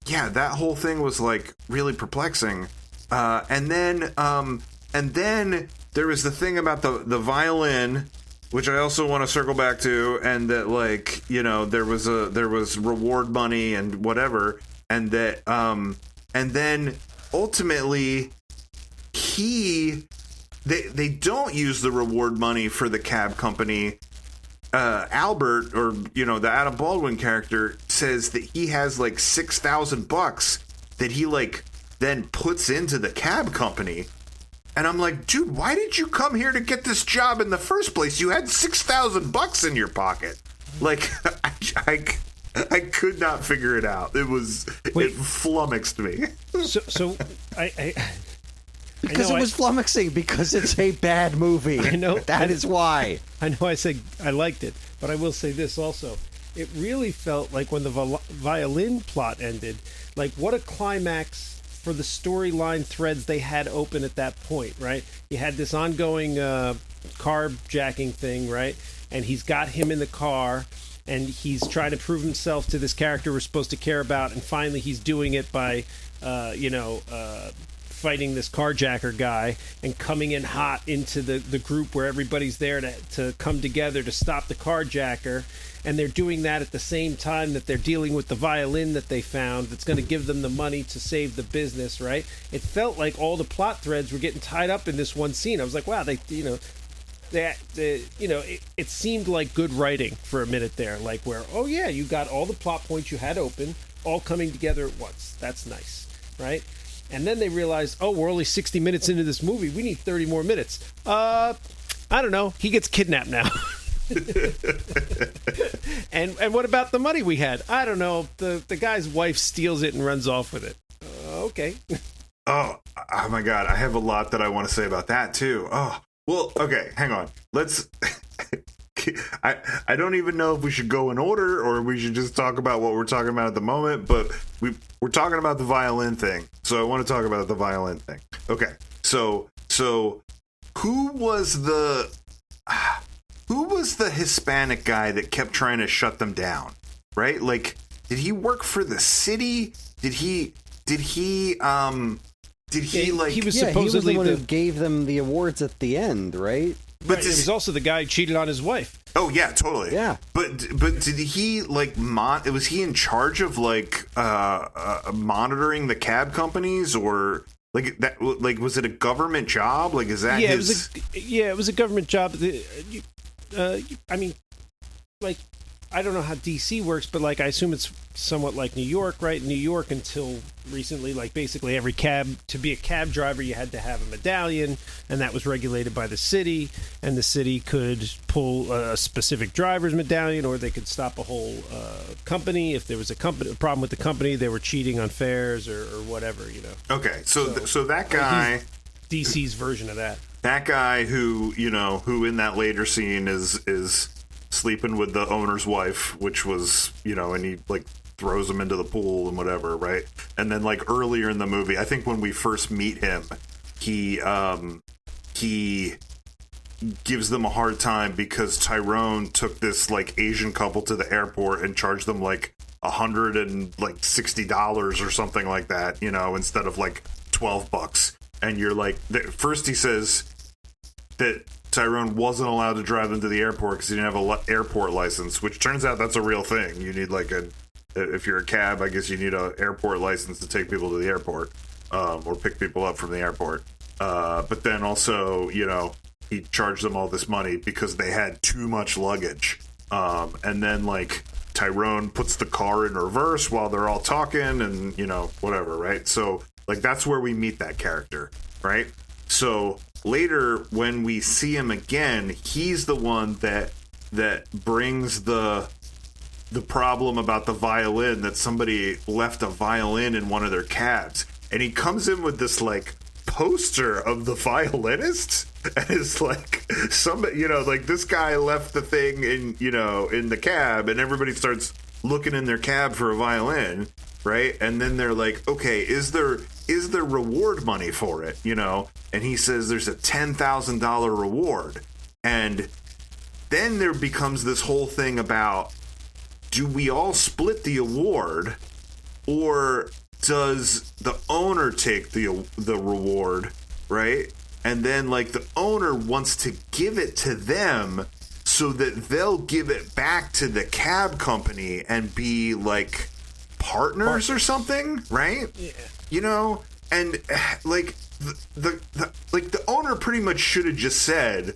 yeah, that whole thing was like really perplexing. And then there was the thing about the violin, which I also want to circle back to, and that like there was reward money and whatever, and that and then. Ultimately, they don't use the reward money for the cab company. Albert, or the Adam Baldwin character, says that he has like $6,000 that he like then puts into the cab company. And I'm like, dude, why did you come here to get this job in the first place? You had $6,000 in your pocket. Like, I could not figure it out. It flummoxed me. So I because it was flummoxing because it's a bad movie. I know that is why. I know I said I liked it, but I will say this also. It really felt like when the violin plot ended, like what a climax for the storyline threads they had open at that point, right? You had this ongoing carjacking thing, right? And he's got him in the car. And he's trying to prove himself to this character we're supposed to care about, and finally he's doing it by, fighting this carjacker guy and coming in hot into the group where everybody's there to come together to stop the carjacker. And they're doing that at the same time that they're dealing with the violin that they found that's going to give them the money to save the business, right? It felt like all the plot threads were getting tied up in this one scene. I was like, wow, it seemed like good writing for a minute there, like where, oh yeah, you got all the plot points you had open all coming together at once. That's nice, right? And then they realized, oh, we're only 60 minutes into this movie, we need 30 more minutes. I don't know, he gets kidnapped now. and what about the money we had? I don't know, the guy's wife steals it and runs off with it. Okay. Oh my god, I have a lot that I want to say about that too. Well, okay, hang on. Let's... I don't even know if we should go in order or we should just talk about what we're talking about at the moment, but we're talking about the violin thing. So I want to talk about the violin thing. Okay, so who was the Hispanic guy that kept trying to shut them down, right? Like, did he work for the city? Did he like... He was he was supposedly the one who gave them the awards at the end, right? But he was also the guy who cheated on his wife. Oh yeah, totally. Yeah. But did he like was he in charge of like monitoring the cab companies, or like that? Like, was it a government job? Like, is that his... it was a government job. I mean, like, I don't know how DC works, but like I assume it's somewhat like New York, right? New York until recently, like basically every cab, to be a cab driver, you had to have a medallion, and that was regulated by the city, and the city could pull a specific driver's medallion, or they could stop a whole company if there was a problem with the company, they were cheating on fares or whatever, Okay, so that guy, DC's version of that. That guy who in that later scene is sleeping with the owner's wife, which was, and he like throws him into the pool and whatever, right? And then like earlier in the movie, I think when we first meet him, he gives them a hard time because Tyrone took this like Asian couple to the airport and charged them like $160 or something like that, instead of like $12. And you're like, first he says that Tyrone wasn't allowed to drive them to the airport because he didn't have a airport license, which turns out that's a real thing. You need like if you're a cab, I guess you need an airport license to take people to the airport, or pick people up from the airport. But then also, he charged them all this money because they had too much luggage. And then like Tyrone puts the car in reverse while they're all talking and, whatever, right? So like that's where we meet that character, right? So later when we see him again, he's the one that brings the problem about the violin, that somebody left a violin in one of their cabs. And he comes in with this like poster of the violinist, and it's like somebody, like this guy left the thing in the cab, and everybody starts looking in their cab for a violin, right? And then they're like, okay, is there reward money for it, And he says there's a $10,000 reward. And then there becomes this whole thing about, do we all split the award, or does the owner take the reward, right? And then like the owner wants to give it to them so that they'll give it back to the cab company and be like partners or something, right? Yeah. And like the owner pretty much should have just said,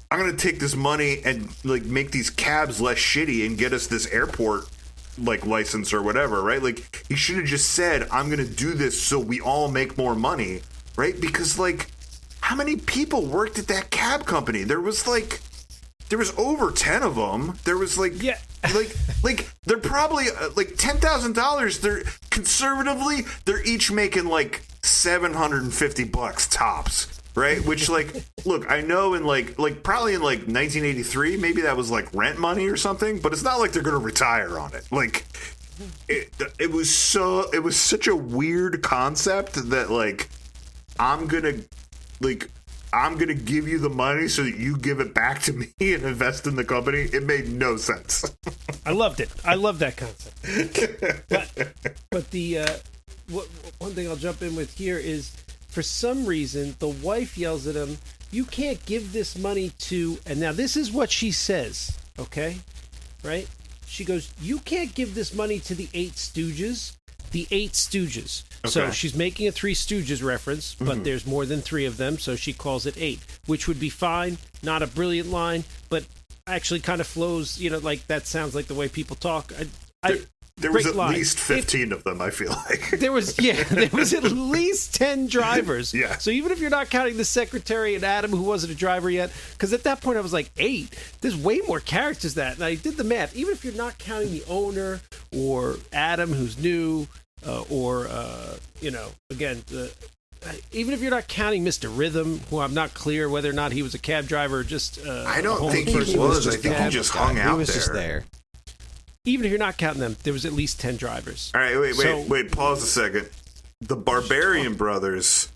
I'm going to take this money and like make these cabs less shitty and get us this airport like license or whatever, right? Like he should have just said, I'm going to do this so we all make more money, right? Because like how many people worked at that cab company? There was over 10 of them. There was like, yeah. like they're probably like $10,000. They're conservatively, they're each making like $750 tops. Right, which like, look, I know in like probably in like 1983, maybe that was like rent money or something, but it's not like they're gonna retire on it. Like, it was such a weird concept that like, I'm gonna give you the money so that you give it back to me and invest in the company. It made no sense. I loved it. I love that concept. But the one thing I'll jump in with here is, for some reason, the wife yells at him, you can't give this money to... And now this is what she says, okay? Right? She goes, you can't give this money to the Eight Stooges. The Eight Stooges. Okay. So she's making a Three Stooges reference, but there's more than three of them, so she calls it eight, which would be fine. Not a brilliant line, but actually kind of flows, like that sounds like the way people talk. There was at least 15 of them, I feel like. There was at least 10 drivers. Yeah. So even if you're not counting the secretary and Adam, who wasn't a driver yet, because at that point I was like, 8. There's way more characters than that. And I did the math. Even if you're not counting the owner or Adam, who's new, again, even if you're not counting Mr. Rhythm, who I'm not clear whether or not he was a cab driver or just I don't think he was. I think he just hung out there. He was just there. Even if you're not counting them, there was at least 10 drivers. All right, wait, pause a second. The Barbarian brothers,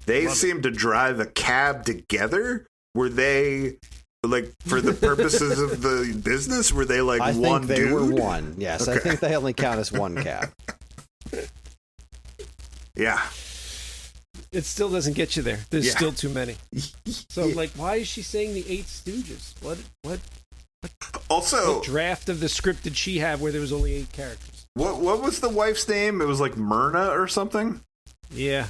they seem to drive a cab together. Were they, like, for the purposes of the business, were they like one dude? I think they were one, yes. Okay. I think they only count as one cab. Yeah. It still doesn't get you there. There's still too many. So, like, why is she saying the Eight Stooges? What also, what draft of the script did she have where there was only 8 characters? What was the wife's name? It was like Myrna or something? Yeah.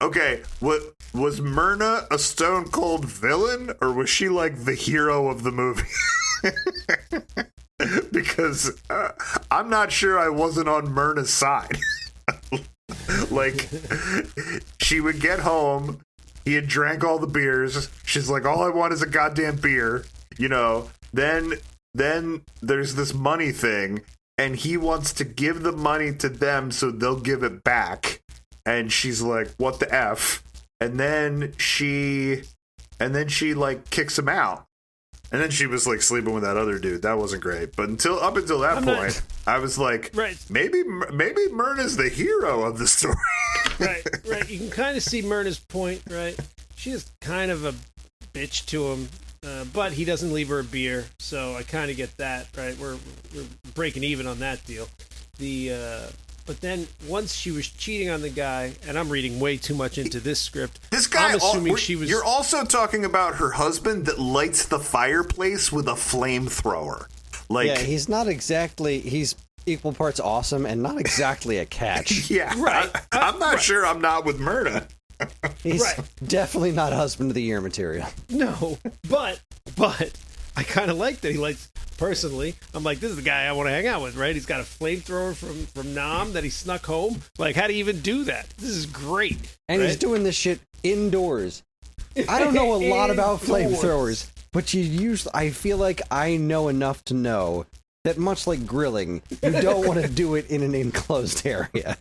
Okay, what was Myrna a stone cold villain, or was she like the hero of the movie? Because I'm not sure I wasn't on Myrna's side. Like, she would get home, he had drank all the beers, she's like, all I want is a goddamn beer, then there's this money thing, and he wants to give the money to them so they'll give it back, and she's like, what the F? And then she like kicks him out. And then she was like sleeping with that other dude. That wasn't great. But up until that point, I was like, right. maybe Myrna's the hero of the story. Right. You can kind of see Myrna's point, right? She is kind of a bitch to him, but he doesn't leave her a beer, so I kind of get that, right? We're breaking even on that deal. But then once she was cheating on the guy, and I'm reading way too much into this script. This guy, I'm assuming she was. You're also talking about her husband that lights the fireplace with a flamethrower. Like, yeah, he's not exactly. He's equal parts awesome and not exactly a catch. yeah, Right. I'm not sure I'm not with Myrna. He's Right. definitely not husband of the year material. No, but I kind of like that he likes. Personally, I'm like, this is the guy I want to hang out with, right? He's got a flamethrower from Nam that he snuck home. Like, how do you even do that? This is great. And right? he's doing this shit indoors. I don't know a lot about Indoors. flamethrowers, but I feel like I know enough to know that much like grilling, you don't want to do it in an enclosed area.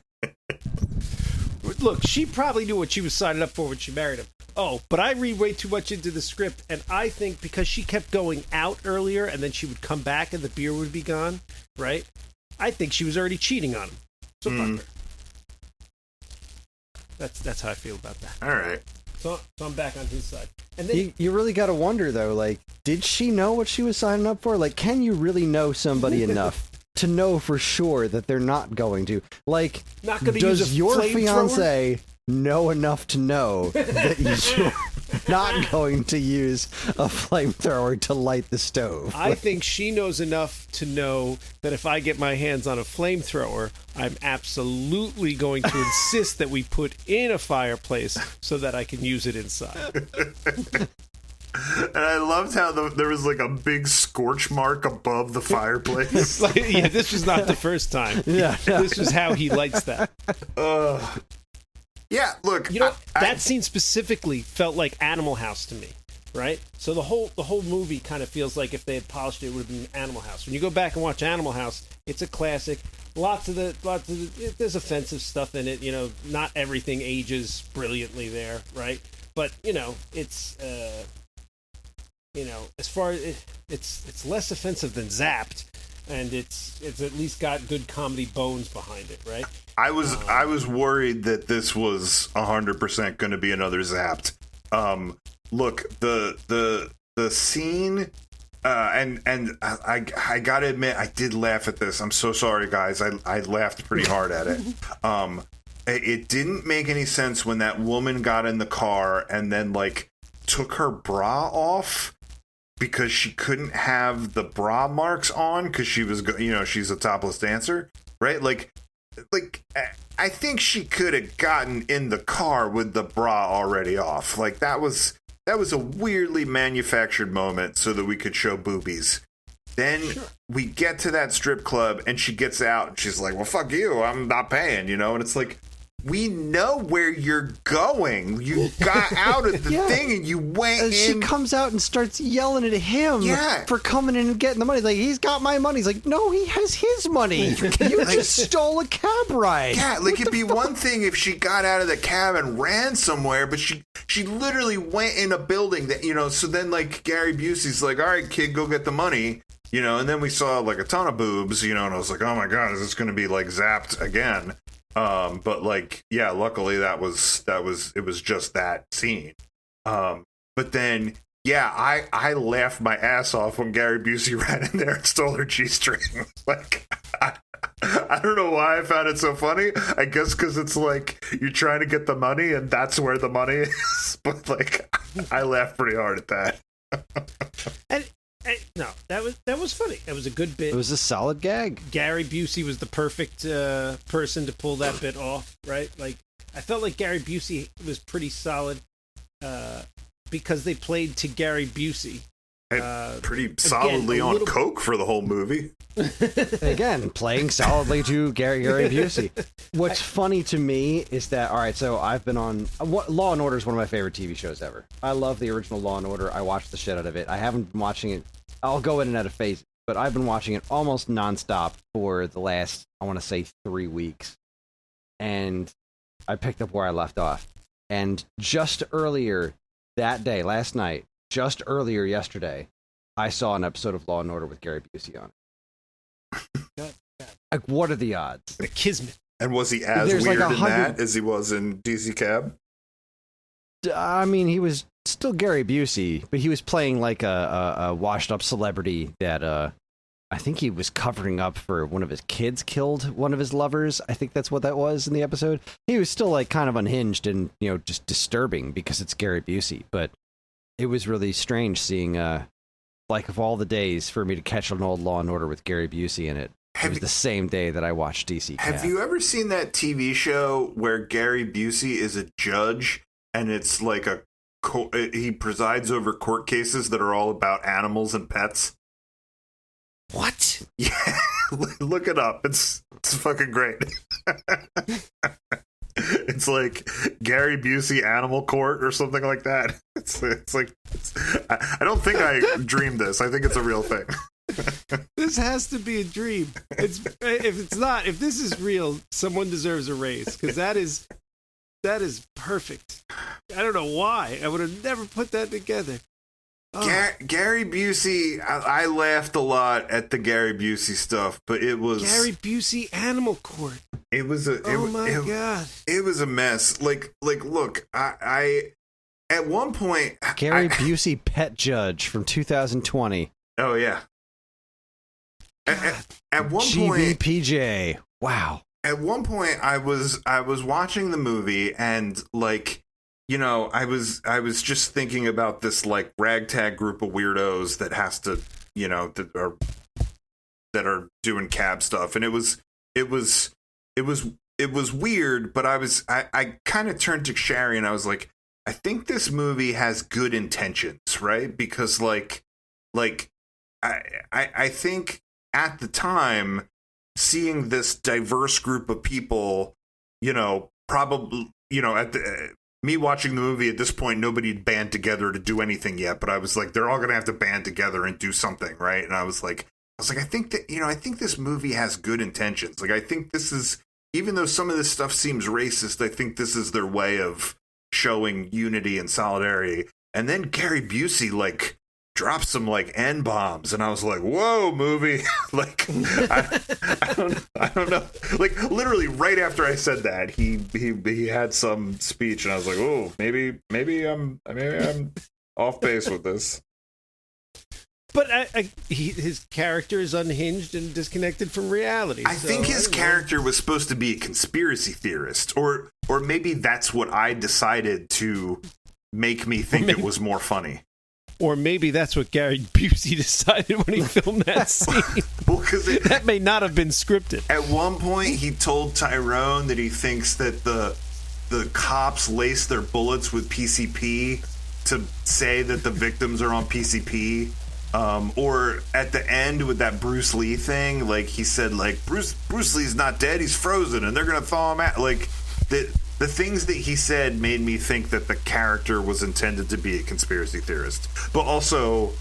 Look, she probably knew what she was signing up for when she married him. Oh, but I read way too much into the script, and I think because she kept going out earlier and then she would come back and the beer would be gone, right? I think she was already cheating on him. So fuck her. That's how I feel about that. All right. So I'm back on his side. And then You really got to wonder, though, like, did she know what she was signing up for? Like, can you really know somebody enough to know for sure that they're not going to? Like, not going to use does a your flamethrower? fiance know enough to know that you're not going to use a flamethrower to light the stove? I think she knows enough to know that if I get my hands on a flamethrower, I'm absolutely going to insist that we put in a fireplace so that I can use it inside. And I loved how there was like a big scorch mark above the fireplace. Yeah, this was not the first time. Yeah, no. This was how he lights that. Yeah, look, You know, that scene specifically felt like Animal House to me, right? So the whole movie kind of feels like if they had polished it, it would have been Animal House. When you go back and watch Animal House, it's a classic. Lots of the there's offensive stuff in it. You know, not everything ages brilliantly there, right? But you know, it's as far as it's less offensive than Zapped, and it's at least got good comedy bones behind it, right? I was worried that this was 100% going to be another Zapped. Look, the scene, and I gotta admit, I did laugh at this. I'm so sorry, guys. I laughed pretty hard at it. It didn't make any sense when that woman got in the car and then like took her bra off because she couldn't have the bra marks on because she was, she's a topless dancer, right? Like I think she could have gotten in the car with the bra already off. Like that was a weirdly manufactured moment so that we could show boobies. Then we get to that strip club and she gets out and she's like, well, fuck you, I'm not paying, and it's like, we know where you're going. You got out of the Yeah. thing and you went in. She comes out and starts yelling at him for coming in and getting the money. Like, he's got my money. He's like, no, he has his money. You just stole a cab ride. Yeah, like it'd be one thing if she got out of the cab and ran somewhere, but she literally went in a building that, so then like Gary Busey's like, all right, kid, go get the money, and then we saw like a ton of boobs, and I was like, oh my God, is this going to be like Zapped again? But like, yeah, luckily it was just that scene. But then, yeah, I laughed my ass off when Gary Busey ran in there and stole her G-string. Like, I don't know why I found it so funny. I guess because it's like you're trying to get the money and that's where the money is. But like, I laughed pretty hard at that. And no, that was funny. That was a good bit. It was a solid gag. Gary Busey was the perfect person to pull that bit off, right? Like, I felt like Gary Busey was pretty solid because they played to Gary Busey. Pretty solidly on coke for the whole movie. Again, playing solidly to Gary Busey. What's funny to me is that, all right, so I've been on... Law & Order is one of my favorite TV shows ever. I love the original Law & Order. I watched the shit out of it. I haven't been watching it... I'll go in and out of phases, but I've been watching it almost nonstop for the last, I want to say, 3 weeks. And I picked up where I left off. And just earlier that day, last night, just earlier yesterday, I saw an episode of Law & Order with Gary Busey on it. Like, what are the odds? Kismet. And was he as There's weird like in that as he was in DC Cab? I mean, he was still Gary Busey, but he was playing like a washed-up celebrity that I think he was covering up for one of his kids killed one of his lovers. I think that's what that was in the episode. He was still like kind of unhinged and, you know, just disturbing because it's Gary Busey. But it was really strange seeing, like, of all the days for me to catch an old Law and Order with Gary Busey in it. It was the same day that I watched DC Cab. Have you ever seen that TV show where Gary Busey is a judge and it's like he presides over court cases that are all about animals and pets? What? Yeah, look it up. It's fucking great. It's like Gary Busey Animal Court or something like that. I don't think I dreamed this. I think it's a real thing. This has to be a dream. If this is real, someone deserves a raise, because that is perfect. I don't know why. I would have never put that together. Oh. Gary Busey, I laughed a lot at the Gary Busey stuff, but it was Gary Busey Animal Court. It was a God. It was a mess. Like look, I at one point Gary Busey Pet Judge from 2020. Oh yeah. At one point, GVPJ. Wow. At one point, I was watching the movie and, like, you know, I was just thinking about this, like, ragtag group of weirdos that has to, you know, that are doing cab stuff, and it was weird. But I kind of turned to Sherry and I was like, I think this movie has good intentions, right? Because like I think. At the time, seeing this diverse group of people, you know, probably, you know, me watching the movie at this point, nobody had band together to do anything yet. But I was like, they're all going to have to band together and do something, right? And I was like, I think that, you know, I think this movie has good intentions. Like, I think this is, even though some of this stuff seems racist, I think this is their way of showing unity and solidarity. And then Gary Busey, like, dropped some like N-bombs, and I was like, "Whoa, movie!" Like, I don't know. Like, literally right after I said that, he had some speech, and I was like, "Oh, maybe I'm off base with this." But his character is unhinged and disconnected from reality. I think his character was supposed to be a conspiracy theorist, or maybe that's what I decided to make me think it was more funny. Or maybe that's what Gary Busey decided when he filmed that scene. Well, that may not have been scripted. At one point, he told Tyrone that he thinks that the cops lace their bullets with PCP to say that the victims are on PCP. Or at the end with that Bruce Lee thing, like he said, like Bruce Lee's not dead, he's frozen, and they're gonna thaw him out. Like the things that he said made me think that the character was intended to be a conspiracy theorist. But also,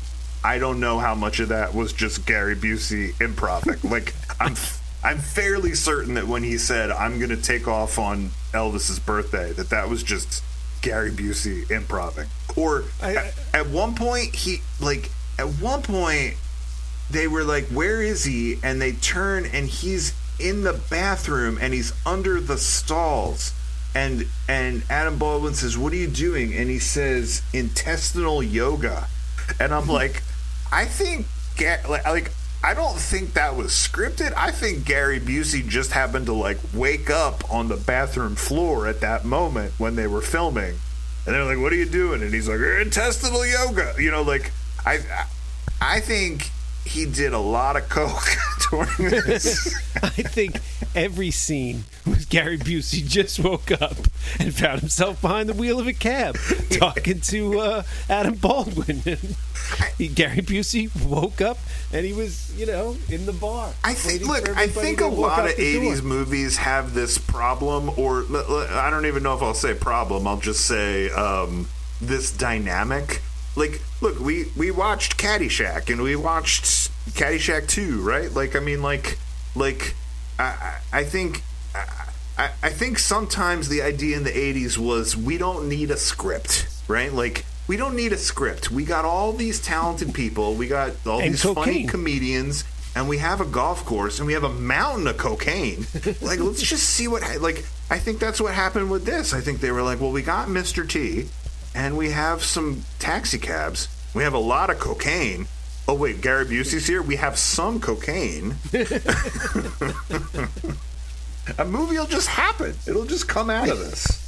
I don't know how much of that was just Gary Busey improv. Like, I'm fairly certain that when he said, "I'm going to take off on Elvis's birthday," that was just Gary Busey improv. Or at one point, they were like, "Where is he?" And they turn and he's in the bathroom and he's under the stalls. And Adam Baldwin says, "What are you doing?" And he says, "Intestinal yoga." And I'm like, I think, like, I don't think that was scripted. I think Gary Busey just happened to, like, wake up on the bathroom floor at that moment when they were filming. And they're like, "What are you doing?" And he's like, "Intestinal yoga." You know, like, I think he did a lot of coke during this. I think every scene was Gary Busey just woke up and found himself behind the wheel of a cab talking to Adam Baldwin. Gary Busey woke up and he was, you know, in the bar. I think a lot of 80s movies have this problem, or I don't even know if I'll say problem. I'll just say this dynamic. Like, look, we watched Caddyshack and we watched Caddyshack 2, right? Like, I mean, like I think sometimes the idea in the 80s was we don't need a script, right? Like, we don't need a script. We got all these talented people. We got all these funny comedians, and we have a golf course, and we have a mountain of cocaine. Like, let's just see what... Like, I think that's what happened with this. I think they were like, well, we got Mr. T, and we have some taxi cabs. We have a lot of cocaine. Oh wait, Gary Busey's here. We have some cocaine. A movie will just happen. It'll just come out of this.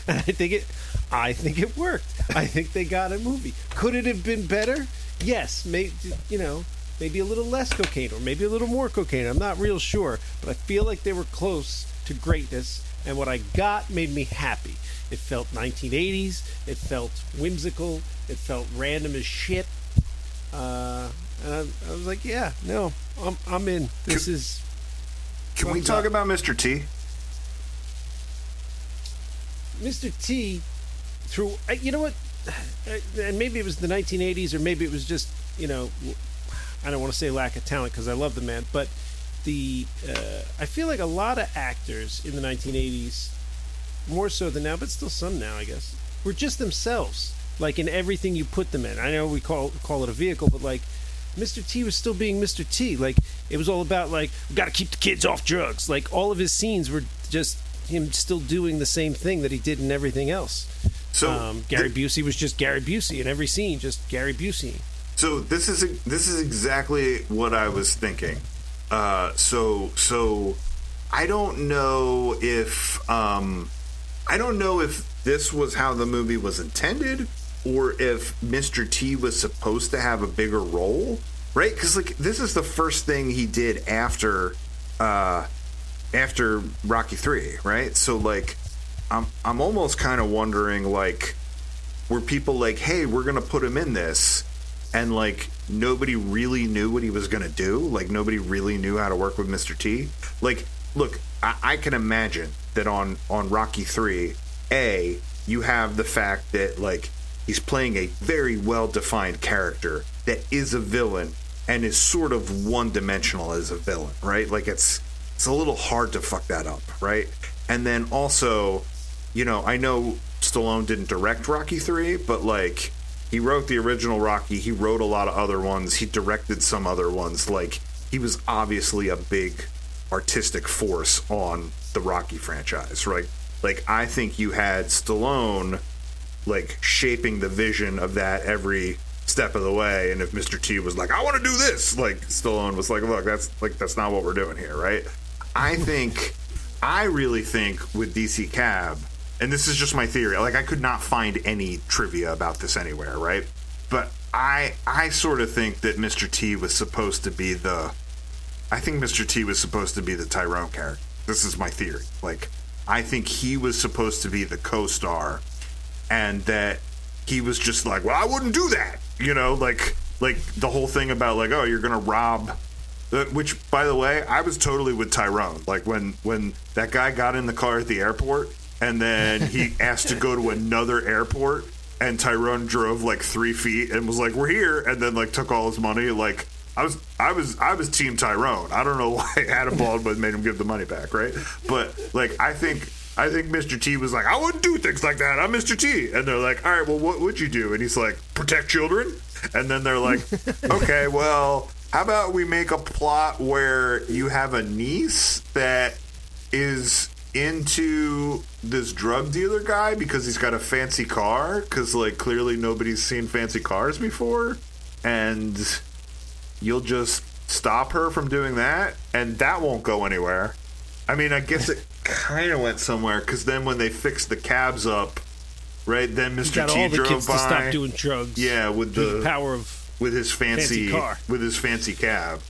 I think it worked. I think they got a movie. Could it have been better? Yes, maybe a little less cocaine or maybe a little more cocaine. I'm not real sure, but I feel like they were close to greatness, and what I got made me happy. It felt 1980s. It felt whimsical. It felt random as shit. And I was like, yeah, no, I'm in. Can we talk about Mr. T? Mr. T, you know what, and maybe it was the 1980s, or maybe it was just, I don't want to say lack of talent because I love the man, but I feel like a lot of actors in the 1980s, more so than now, but still some now, I guess, were just themselves, like in everything you put them in. I know we call it a vehicle, but like Mr. T was still being Mr. T. Like it was all about like, we got to keep the kids off drugs. Like all of his scenes were just him still doing the same thing that he did in everything else. So Gary Busey was just Gary Busey in every scene, just Gary Busey. So this is exactly what I was thinking. So I don't know if this was how the movie was intended, or if Mr. T was supposed to have a bigger role, right? Because like this is the first thing he did after Rocky 3, right? So like I'm almost kind of wondering, like, were people like, hey, we're gonna put him in this, and like nobody really knew what he was gonna do, like nobody really knew how to work with Mr. T. Like, look, I can imagine that on Rocky 3, you have the fact that like he's playing a very well-defined character that is a villain and is sort of one-dimensional as a villain, right? Like it's a little hard to fuck that up, right? And then also, I know Stallone didn't direct Rocky 3, but like he wrote the original Rocky, he wrote a lot of other ones, he directed some other ones. Like he was obviously a big artistic force on the Rocky franchise, right? Like I think you had Stallone like shaping the vision of that every step of the way, and if Mr. T was like, I want to do this, like Stallone was like, look, that's not what we're doing here, right? I really think with DC Cab, and this is just my theory, like I could not find any trivia about this anywhere, right? But I sort of think that Mr. T was supposed to be the Tyrone character. This is my theory. Like I think he was supposed to be the co-star, and that he was just like, well, I wouldn't do that, like the whole thing about like, oh, you're gonna rob. Which, by the way, I was totally with Tyrone. Like when that guy got in the car at the airport, and then he asked to go to another airport, and Tyrone drove like 3 feet and was like, "We're here," and then like took all his money. Like I was Team Tyrone. I don't know why Adam Baldwin made him give the money back, right? But like I think Mr. T was like, I wouldn't do things like that. I'm Mr. T. And they're like, all right, well, what would you do? And he's like, protect children. And then they're like, okay, well, how about we make a plot where you have a niece that is into this drug dealer guy because he's got a fancy car, because like clearly nobody's seen fancy cars before, and you'll just stop her from doing that, and that won't go anywhere. I mean, I guess it kind of went somewhere, because then when they fixed the cabs up, right, then Mr. T drove kids by to stop doing drugs. Yeah, with the power of with his fancy car, with his fancy cab.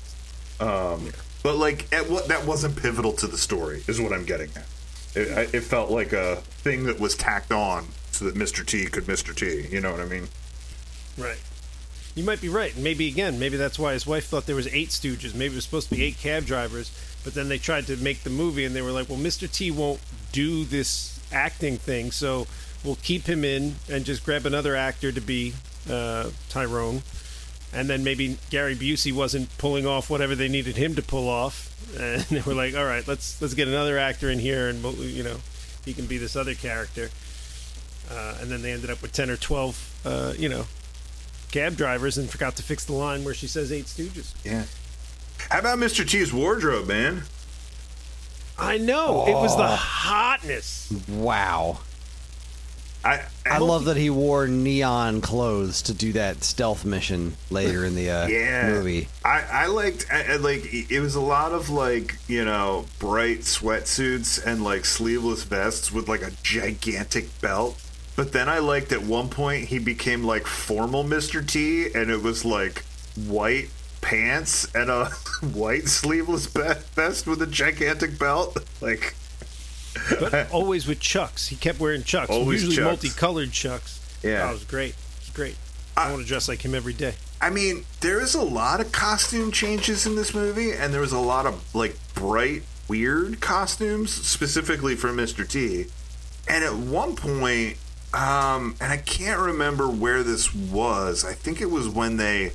But like that wasn't pivotal to the story, is what I'm getting at. It felt like a thing that was tacked on so that Mr. T could Mr. T. You know what I mean? Right. You might be right. Maybe that's why his wife thought there was 8 Stooges. Maybe it was supposed to be 8 cab drivers. But then they tried to make the movie, and they were like, well, Mr. T won't do this acting thing, so we'll keep him in and just grab another actor to be Tyrone. And then maybe Gary Busey wasn't pulling off whatever they needed him to pull off. And they were like, all right, let's get another actor in here, and he can be this other character. And then they ended up with 10 or 12, cab drivers, and forgot to fix the line where she says 8 Stooges. Yeah. How about Mr. T's wardrobe, man? I know. It was the hotness. Wow. I love that he wore neon clothes to do that stealth mission later in the movie. I liked like it was a lot of like, you know, bright sweatsuits and like sleeveless vests with like a gigantic belt. But then I liked at one point he became like formal Mr. T, and it was like white pants and a white sleeveless vest with a gigantic belt. Like, but always with Chucks. He kept wearing Chucks. Always usually Chucks. Multicolored Chucks. Yeah. Oh, it was great. It was great. I want to dress like him every day. I mean, there is a lot of costume changes in this movie, and there was a lot of like bright, weird costumes specifically for Mr. T. And at one point, and I can't remember where this was. I think it was when they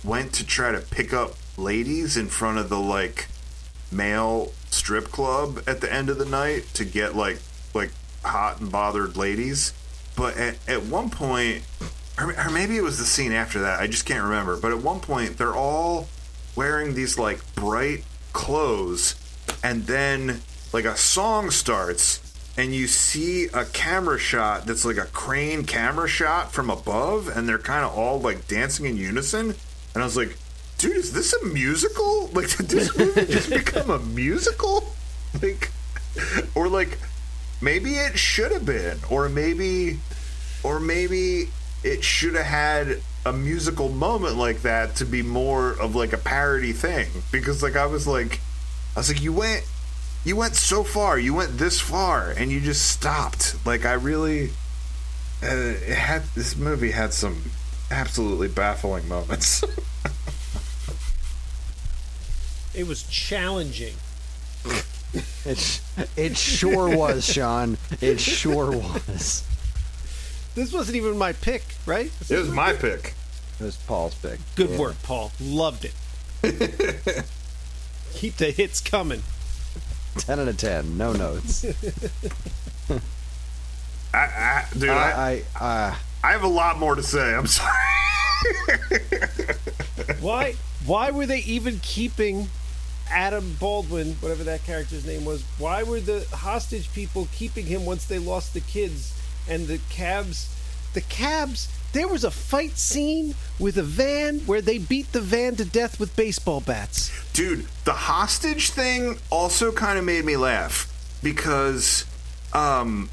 went to try to pick up ladies in front of the like male strip club at the end of the night to get like hot and bothered ladies. But at one point, or maybe it was the scene after that, I just can't remember, but at one point they're all wearing these like bright clothes, and then like a song starts and you see a camera shot that's like a crane camera shot from above, and they're kind of all like dancing in unison. And I was like, dude, is this a musical? Like, did this movie just become a musical? Like, or like, maybe it should have been, or maybe it should have had a musical moment like that to be more of like a parody thing. Because like, I was like, you went so far, you went this far, and you just stopped. Like, I really, this movie had some absolutely baffling moments. It was challenging. It sure was, Sean. It sure was. This wasn't even my pick, right? It was my pick. It was Paul's pick. Good work, Paul. Loved it. Keep the hits coming. 10 out of 10. No notes. Dude, I have a lot more to say. I'm sorry. Why were they even keeping Adam Baldwin, whatever that character's name was? Why were the hostage people keeping him once they lost the kids? And the cabs, there was a fight scene with a van where they beat the van to death with baseball bats. Dude, the hostage thing also kind of made me laugh because the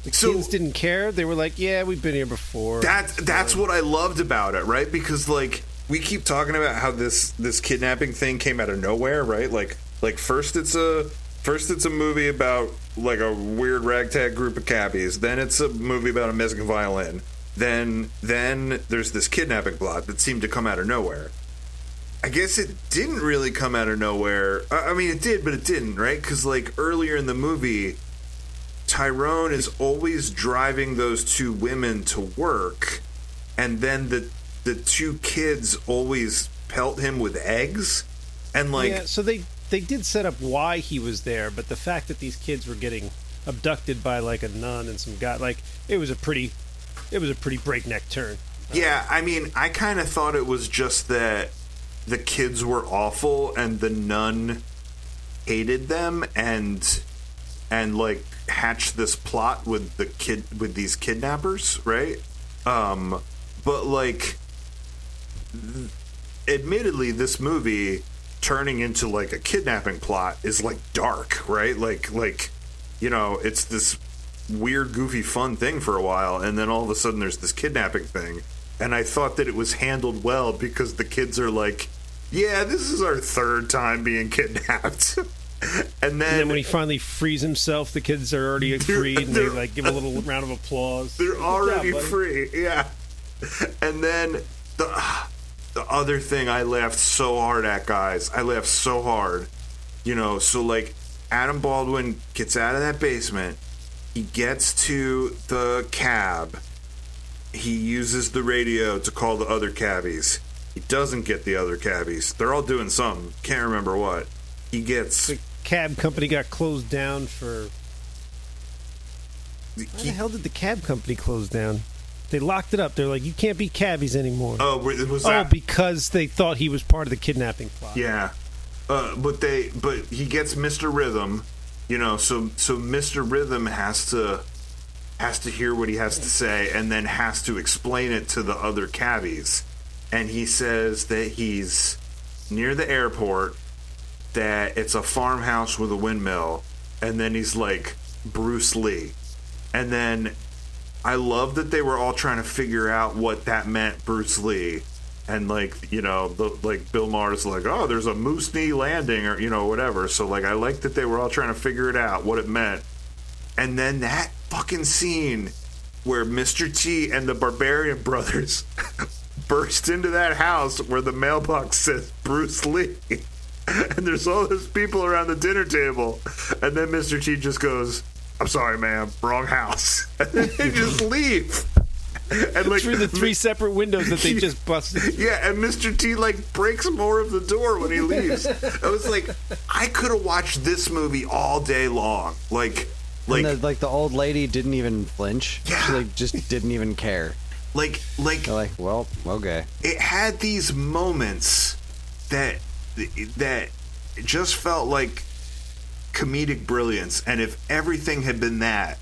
kids didn't care. They were like, yeah, we've been here before. That's what I loved about it, right? Because like, we keep talking about how this kidnapping thing came out of nowhere, right? Like first it's a movie about like a weird ragtag group of cabbies. Then it's a movie about a missing violin. Then there's this kidnapping plot that seemed to come out of nowhere. I guess it didn't really come out of nowhere. I mean, it did, but it didn't, right? Because like earlier in the movie, Tyrone is always driving those two women to work, and then the two kids always pelt him with eggs, and like, yeah. So they did set up why he was there, but the fact that these kids were getting abducted by like a nun and some guy, like it was a pretty breakneck turn. Yeah, I mean, I kind of thought it was just that the kids were awful and the nun hated them and like hatched this plot with these kidnappers, right? But like, admittedly, this movie turning into like a kidnapping plot is like dark, right? Like you know, it's this weird, goofy, fun thing for a while, and then all of a sudden there's this kidnapping thing. And I thought that it was handled well because the kids are like, yeah, this is our third time being kidnapped. And then when he finally frees himself, the kids are already freed, and they like give a little round of applause. They're already free, yeah. And then the other thing I laughed so hard at, guys. I laughed so hard. You know, so like Adam Baldwin gets out of that basement. He gets to the cab. He uses the radio to call the other cabbies. He doesn't get the other cabbies. They're all doing something. Can't remember what. He gets... The cab company got closed down for... Why the hell did the cab company close down? They locked it up. They're like, you can't be cabbies anymore. Oh, was that... Oh, because they thought he was part of the kidnapping plot. Yeah. But he gets Mr. Rhythm, you know, so Mr. Rhythm has to has to hear what he has to say, and then has to explain it to the other cabbies. And he says that he's near the airport, that it's a farmhouse with a windmill, and then he's like Bruce Lee. And then I love that they were all trying to figure out what that meant, Bruce Lee. And like, you know, Bill Maher's like, oh, there's a Moose Knee landing, or, you know, whatever. So like, I like that they were all trying to figure it out, what it meant. And then that fucking scene where Mr. T and the Barbarian Brothers burst into that house where the mailbox says Bruce Lee. And there's all those people around the dinner table. And then Mr. T just goes, I'm sorry, ma'am, wrong house. And then they just leave. And like through the 3 separate windows that they just busted. Yeah, and Mr. T like breaks more of the door when he leaves. I was like, I could have watched this movie all day long. Like the old lady didn't even flinch. Yeah. She like just didn't even care. They're like, well, okay. It had these moments that just felt like comedic brilliance, and if everything had been that,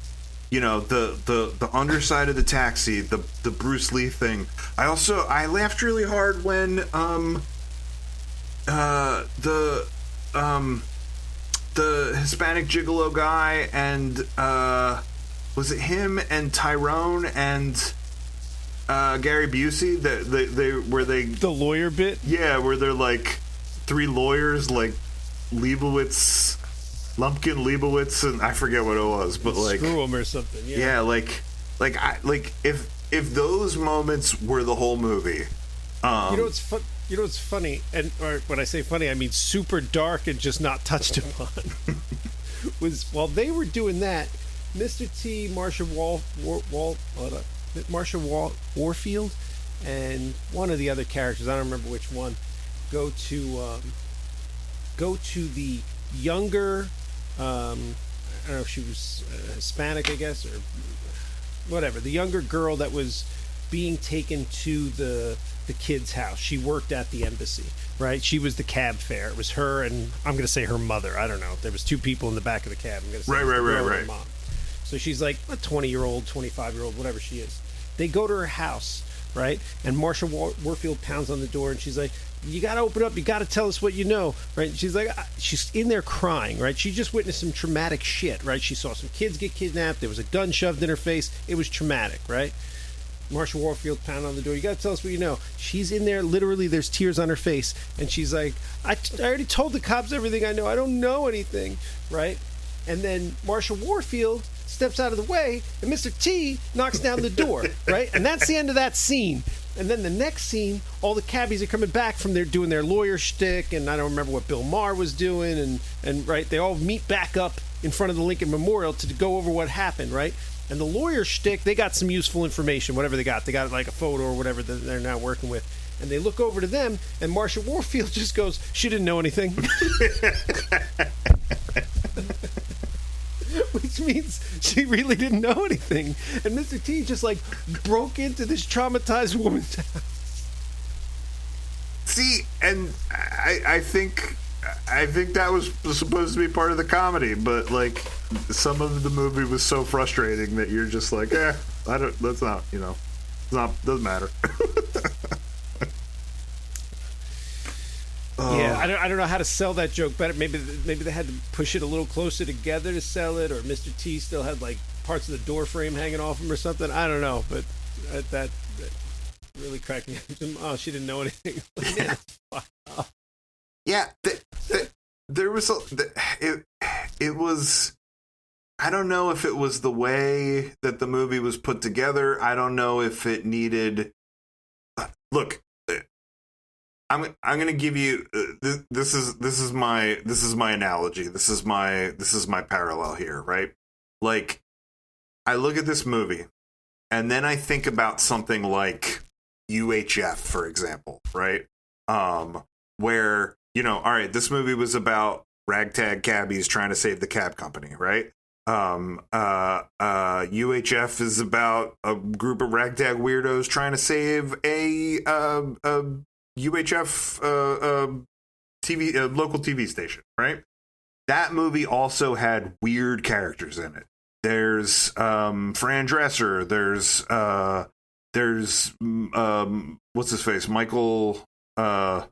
you know, the underside of the taxi, the Bruce Lee thing. I laughed really hard when the Hispanic gigolo guy and was it him and Tyrone and Gary Busey, the lawyer bit? Yeah, where they're like 3 lawyers, like Leibowitz, Lumpkin, Leibowitz, and I forget what it was, but like screw him or something. Yeah, if those moments were the whole movie. You know what's funny, or when I say funny, I mean super dark and just not touched upon. Was while they were doing that, Mr. T, Marsha Warfield, and one of the other characters, I don't remember which one, go to the younger, I don't know if she was Hispanic, I guess, or whatever, the younger girl that was being taken to the kid's house. She worked at the embassy, right? She was the cab fare. It was her and I'm going to say her mother. I don't know. There was 2 people in the back of the cab. I'm going to say right. Mom. So she's like a 20-year-old, 25-year-old, whatever she is. They go to her house, right? And Marsha Warfield pounds on the door and she's like, you got to open up. You got to tell us what you know, right? She's like, she's in there crying, right? She just witnessed some traumatic shit, right? She saw some kids get kidnapped. There was a gun shoved in her face. It was traumatic, right? Marsha Warfield pound on the door. You got to tell us what you know. She's in there. Literally, there's tears on her face. And she's like, I already told the cops everything I know. I don't know anything, right? And then Marsha Warfield steps out of the way, and Mr. T knocks down the door, right? And that's the end of that scene. And then the next scene, all the cabbies are coming back from doing their lawyer shtick, and I don't remember what Bill Maher was doing, and right, they all meet back up in front of the Lincoln Memorial to go over what happened, right? And the lawyer shtick, they got some useful information, whatever they got. They got like a photo or whatever that they're now working with. And they look over to them, and Marsha Warfield just goes, she didn't know anything. Which means she really didn't know anything. And Mr. T just like broke into this traumatized woman's house. See, and I think that was supposed to be part of the comedy, but like some of the movie was so frustrating that you're just like, that's not, you know, it's not, doesn't matter. Yeah, I don't know how to sell that joke better. Maybe they had to push it a little closer together to sell it, or Mr. T still had like parts of the door frame hanging off him or something. I don't know, but that really cracked me up. Oh, she didn't know anything. Yeah, there was it was. I don't know if it was the way that the movie was put together. I don't know if it needed. Look, I'm going to give you this is my analogy. This is my parallel here, right? Like, I look at this movie, and then I think about something like UHF, for example, right? Where, you know, all right, this movie was about ragtag cabbies trying to save the cab company, right? UHF is about a group of ragtag weirdos trying to save a UHF local TV station, right? That movie also had weird characters in it There's Fran Dresser. There's what's his face? Michael, the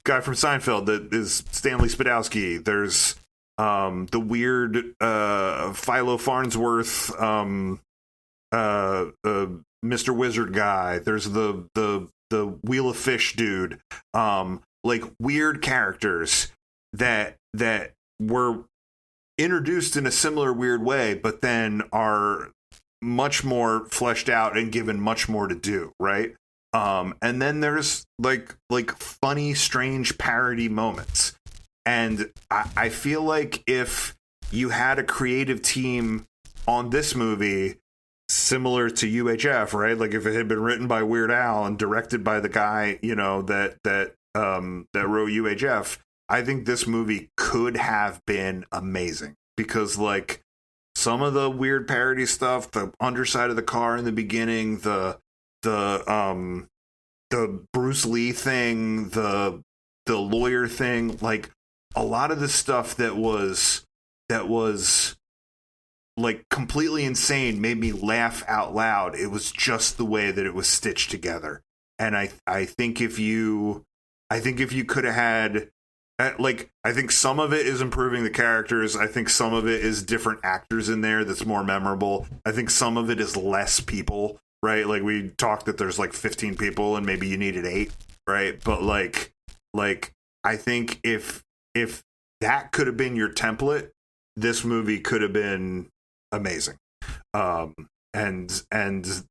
guy from Seinfeld that is Stanley Spadowski. There's the weird Philo Farnsworth, Mr. Wizard guy. There's the Wheel of Fish dude. Like weird characters that were introduced in a similar weird way, but then are much more fleshed out and given much more to do, right? And then there's like funny, strange parody moments. And I feel like if you had a creative team on this movie similar to UHF, right? Like if it had been written by Weird Al and directed by the guy, you know, that wrote UHF, I think this movie could have been amazing, because like some of the weird parody stuff, the underside of the car in the beginning, the Bruce Lee thing, the lawyer thing, like a lot of the stuff that was like completely insane made me laugh out loud. It was just the way that it was stitched together. And I think if you could have had, like, I think some of it is improving the characters. I think some of it is different actors in there that's more memorable. I think some of it is less people, right? Like we talked that there's like 15 people and maybe you needed 8, right? But like I think if that could have been your template, this movie could have been amazing. And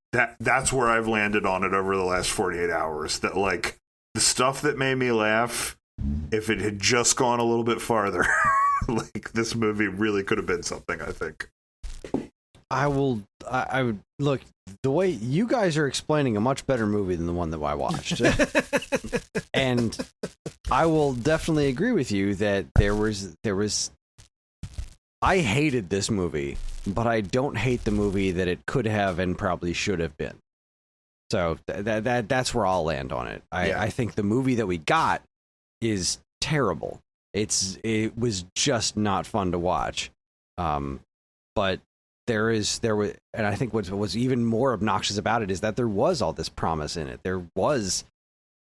that's where I've landed on it over the last 48 hours, that like the stuff that made me laugh, if it had just gone a little bit farther, like this movie really could have been something, I think. I would look, the way you guys are explaining a much better movie than the one that I watched. And I will definitely agree with you that there was I hated this movie, but I don't hate the movie that it could have and probably should have been. So that's where I'll land on it. I think the movie that we got is terrible. It was just not fun to watch. But there was, and I think what was even more obnoxious about it is that there was all this promise in it. There was,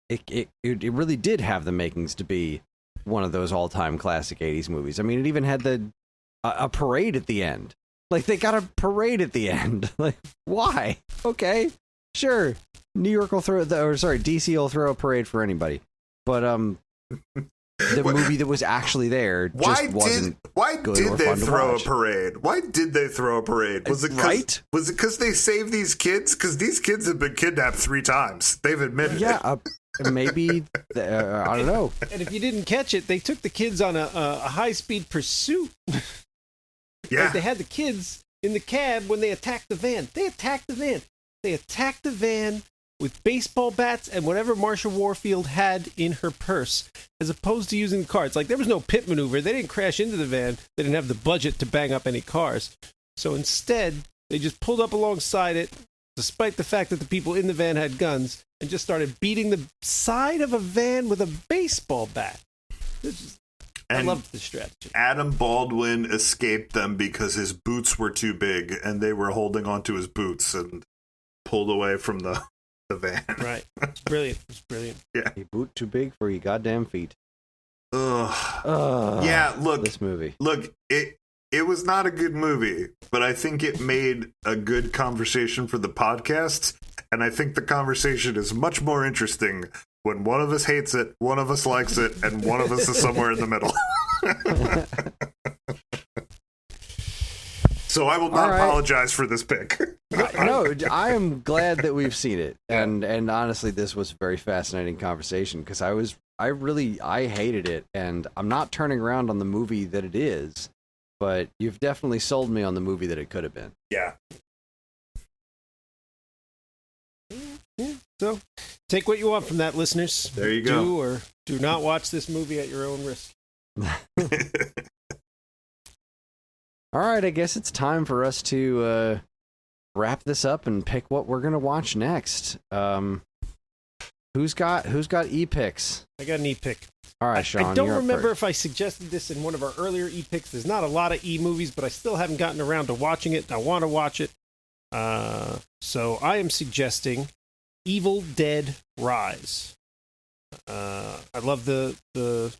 it really did have the makings to be one of those all-time classic 80s movies. I mean, it even had a parade at the end. Like, they got a parade at the end. Like, why? Okay, sure. New York will DC will throw a parade for anybody. But the movie that was actually there just wasn't good or fun to watch. Why did they throw a parade? Why did they throw a parade? Was it right? Was it because they saved these kids? Because these kids have been kidnapped 3 times. They've admitted it. Yeah, maybe. I don't know. And if you didn't catch it, they took the kids on a high-speed pursuit. Yeah. Like they had the kids in the cab when they attacked the van. They attacked the van with baseball bats and whatever Marsha Warfield had in her purse, as opposed to using the cars. Like, there was no pit maneuver. They didn't crash into the van. They didn't have the budget to bang up any cars. So instead, they just pulled up alongside it, despite the fact that the people in the van had guns, and just started beating the side of a van with a baseball bat. I loved the strategy. Adam Baldwin escaped them because his boots were too big, and they were holding onto his boots and pulled away from the van. Right. It's brilliant. Yeah. A boot too big for your goddamn feet. Ugh. Yeah, look. This movie. Look, it was not a good movie, but I think it made a good conversation for the podcast, and I think the conversation is much more interesting when one of us hates it, one of us likes it, and one of us is somewhere in the middle. So I will not apologize for this pick. No, I am glad that we've seen it, and honestly, this was a very fascinating conversation, because I hated it, and I'm not turning around on the movie that it is, but you've definitely sold me on the movie that it could have been. Yeah. So, take what you want from that, listeners. There you go. Do or do not watch this movie at your own risk. All right, I guess it's time for us to wrap this up and pick what we're gonna watch next. Who's got e-picks? I got an e-pick. All right, Sean. I don't you're up remember first. if I suggested this in one of our earlier e-picks. There's not a lot of e-movies, but I still haven't gotten around to watching it. I want to watch it. So I am suggesting Evil Dead Rise. I love the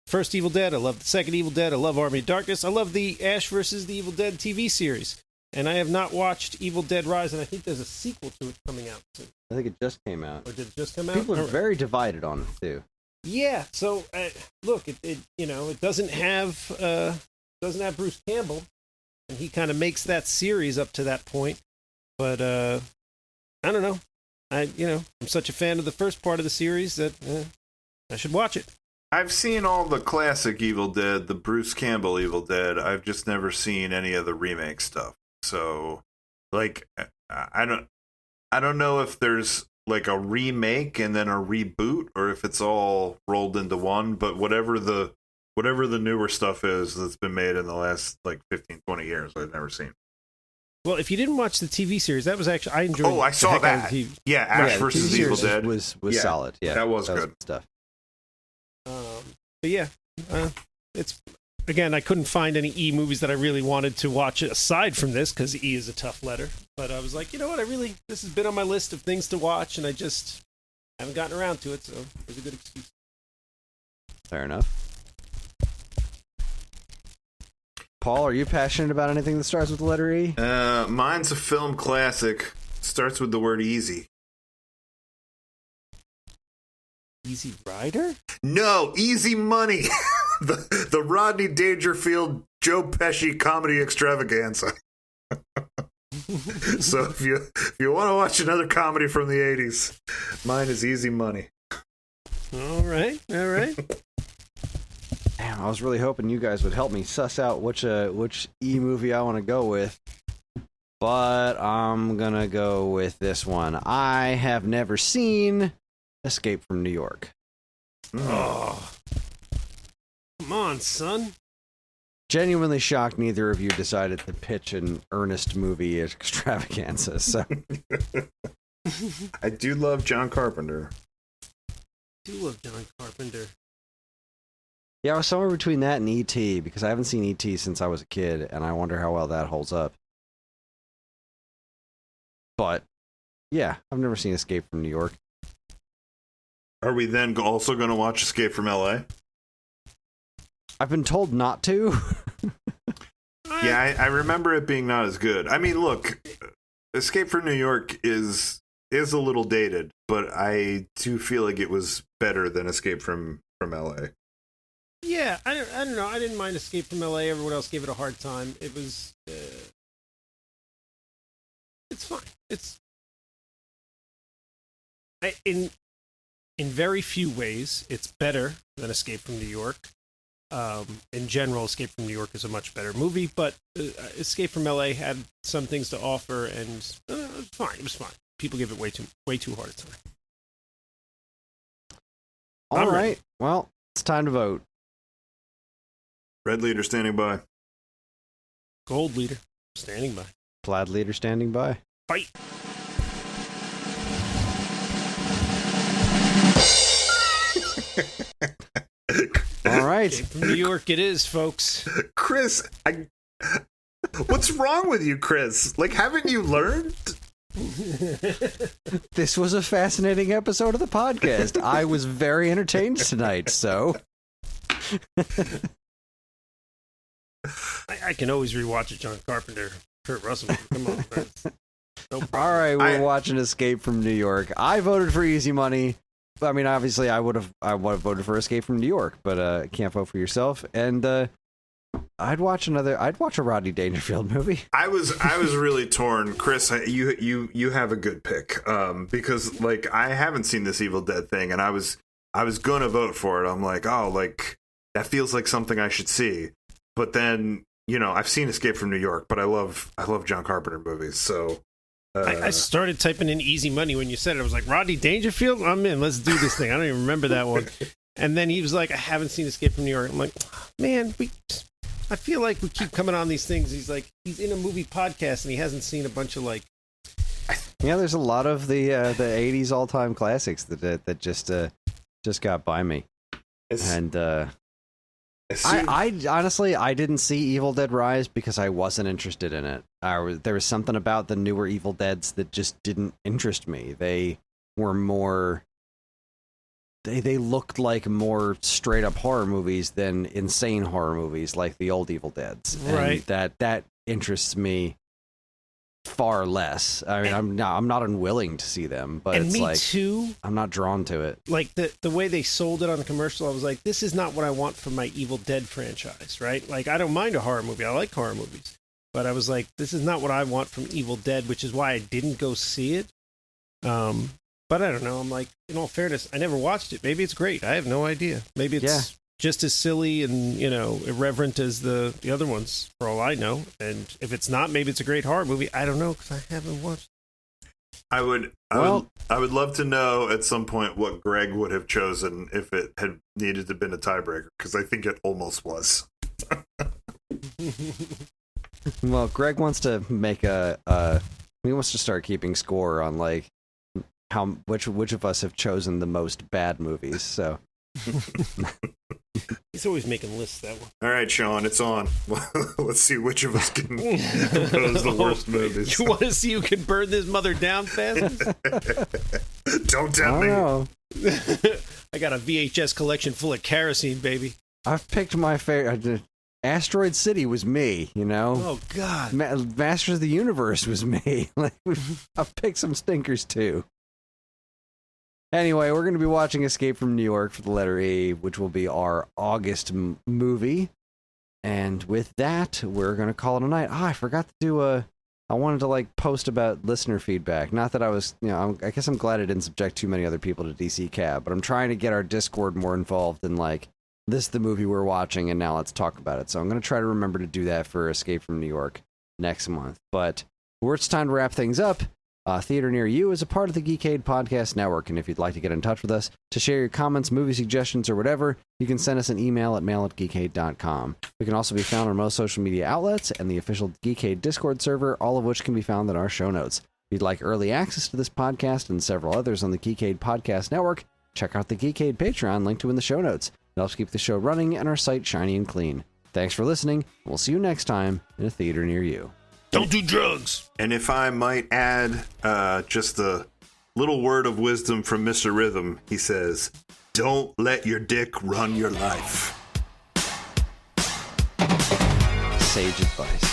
first Evil Dead. I love the second Evil Dead. I love Army of Darkness. I love the Ash versus the Evil Dead TV series. And I have not watched Evil Dead Rise, and I think there's a sequel to it coming out soon. I think it just came out. Or did it just come out? People are very divided on it too. Yeah. So look, it doesn't have Bruce Campbell, and he kind of makes that series up to that point. But I don't know. I'm such a fan of the first part of the series that I should watch it. I've seen all the classic Evil Dead, the Bruce Campbell Evil Dead. I've just never seen any of the remake stuff. So, like, I don't know if there's like a remake and then a reboot, or if it's all rolled into one. But whatever the newer stuff is that's been made in the last like 15, 20 years, I've never seen. Well, if you didn't watch the TV series, that was actually I enjoyed. Oh, I saw that. Yeah, Ash versus the Evil series Dead was Yeah, solid. Yeah, that was good stuff. But yeah, it's again, I couldn't find any E movies that I really wanted to watch aside from this because E is a tough letter. But I was like, you know what, this has been on my list of things to watch, and I just haven't gotten around to it, so it's a good excuse. Fair enough. Paul, are you passionate about anything that starts with the letter E? Mine's a film classic. Starts with the word easy. Easy Rider? No, Easy Money. the Rodney Dangerfield, Joe Pesci comedy extravaganza. So if you want to watch another comedy from the 80s, mine is Easy Money. All right. Damn, I was really hoping you guys would help me suss out which E movie I want to go with. But I'm gonna go with this one. I have never seen Escape from New York. Oh. Come on, son. Genuinely shocked neither of you decided to pitch an earnest movie extravaganza. So I do love John Carpenter. I do love John Carpenter. yeah, I was somewhere between that and E.T. because I haven't seen E.T. since I was a kid, and I wonder how well that holds up. But yeah, I've never seen Escape from New York. Are we then also going to watch Escape from L.A.? I've been told not to. Yeah, I remember it being not as good. I mean, look, Escape from New York is a little dated, but I do feel like it was better than Escape from LA. Yeah, I don't know. I didn't mind Escape from LA. Everyone else gave it a hard time. It was. It's fine. In very few ways, it's better than Escape from New York. In general, Escape from New York is a much better movie, but Escape from LA had some things to offer, and it was fine. It was fine. People give it way too hard a time. All right. Well, it's time to vote. Red leader standing by. Gold leader standing by. Plaid leader standing by. Fight. All right. Escape from New York it is, folks. Chris, what's wrong with you, Chris? Like, haven't you learned? This was a fascinating episode of the podcast. I was very entertained tonight, so. I can always rewatch a John Carpenter, Kurt Russell. Come on, friends. No problem. All right, we're watching Escape from New York. I voted for Easy Money. I mean, obviously, I would have voted for Escape from New York, but can't vote for yourself. And I'd watch a Rodney Dangerfield movie. I was really torn, Chris. You have a good pick, because like I haven't seen this Evil Dead thing, and I was gonna vote for it. I'm like, oh, like that feels like something I should see. But then I've seen Escape from New York, but I love John Carpenter movies, so. I started typing in Easy Money when you said it. I was like, Rodney Dangerfield? I'm in. Let's do this thing. I don't even remember that one. And then he was like, I haven't seen Escape from New York. I'm like, man, I feel like we keep coming on these things. He's like, he's in a movie podcast and he hasn't seen a bunch of like. Yeah, there's a lot of the '80s all-time classics that just got by me. And As soon- I honestly, I didn't see Evil Dead Rise because I wasn't interested in it. There was something about the newer Evil Deads that just didn't interest me. They were more... They looked like more straight up horror movies than insane horror movies like the old Evil Deads. Right. And that interests me far less. I mean, I'm not unwilling to see them, but And it's me like too. I'm not drawn to it. Like the way they sold it on the commercial, I was like, this is not what I want from my Evil Dead franchise, right? Like, I don't mind a horror movie. I like horror movies. But I was like, this is not what I want from Evil Dead, which is why I didn't go see it. But I don't know. I'm like, in all fairness, I never watched it. Maybe it's great. I have no idea. Maybe it's just as silly and, irreverent as the other ones, for all I know. And if it's not, maybe it's a great horror movie. I don't know, because I haven't watched it. I would love to know at some point what Greg would have chosen if it had needed to been a tiebreaker, because I think it almost was. Well, Greg wants to make he wants to start keeping score on like which of us have chosen the most bad movies. So He's always making lists, that one. All right, Sean, it's on. Let's see which of us can compose the worst movies. You want to see who can burn this mother down fastest? Don't I tempt don't me. know. I got a VHS collection full of kerosene, baby. I've picked my favorite. Asteroid City was me, Oh, God. Masters of the Universe was me. Like, I've picked some stinkers too. Anyway, we're going to be watching Escape from New York for the letter E, which will be our August movie. And with that, we're going to call it a night. I forgot to do I wanted to post about listener feedback. Not that I was, I guess I'm glad I didn't subject too many other people to DC Cab, but I'm trying to get our Discord more involved in this is the movie we're watching and now let's talk about it. So I'm going to try to remember to do that for Escape from New York next month. But it's time to wrap things up. Theater Near You is a part of the Geekade Podcast Network, and if you'd like to get in touch with us to share your comments, movie suggestions, or whatever, you can send us an email at mail@geekade.com. We can also be found on most social media outlets and the official Geekade Discord server, all of which can be found in our show notes. If you'd like early access to this podcast and several others on the Geekade Podcast Network, check out the Geekade Patreon linked to in the show notes. It helps keep the show running and our site shiny and clean. Thanks for listening. We'll see you next time in a theater near you. Don't do drugs. And if I might add just a little word of wisdom from Mr. Rhythm, he says, don't let your dick run your life. Sage advice.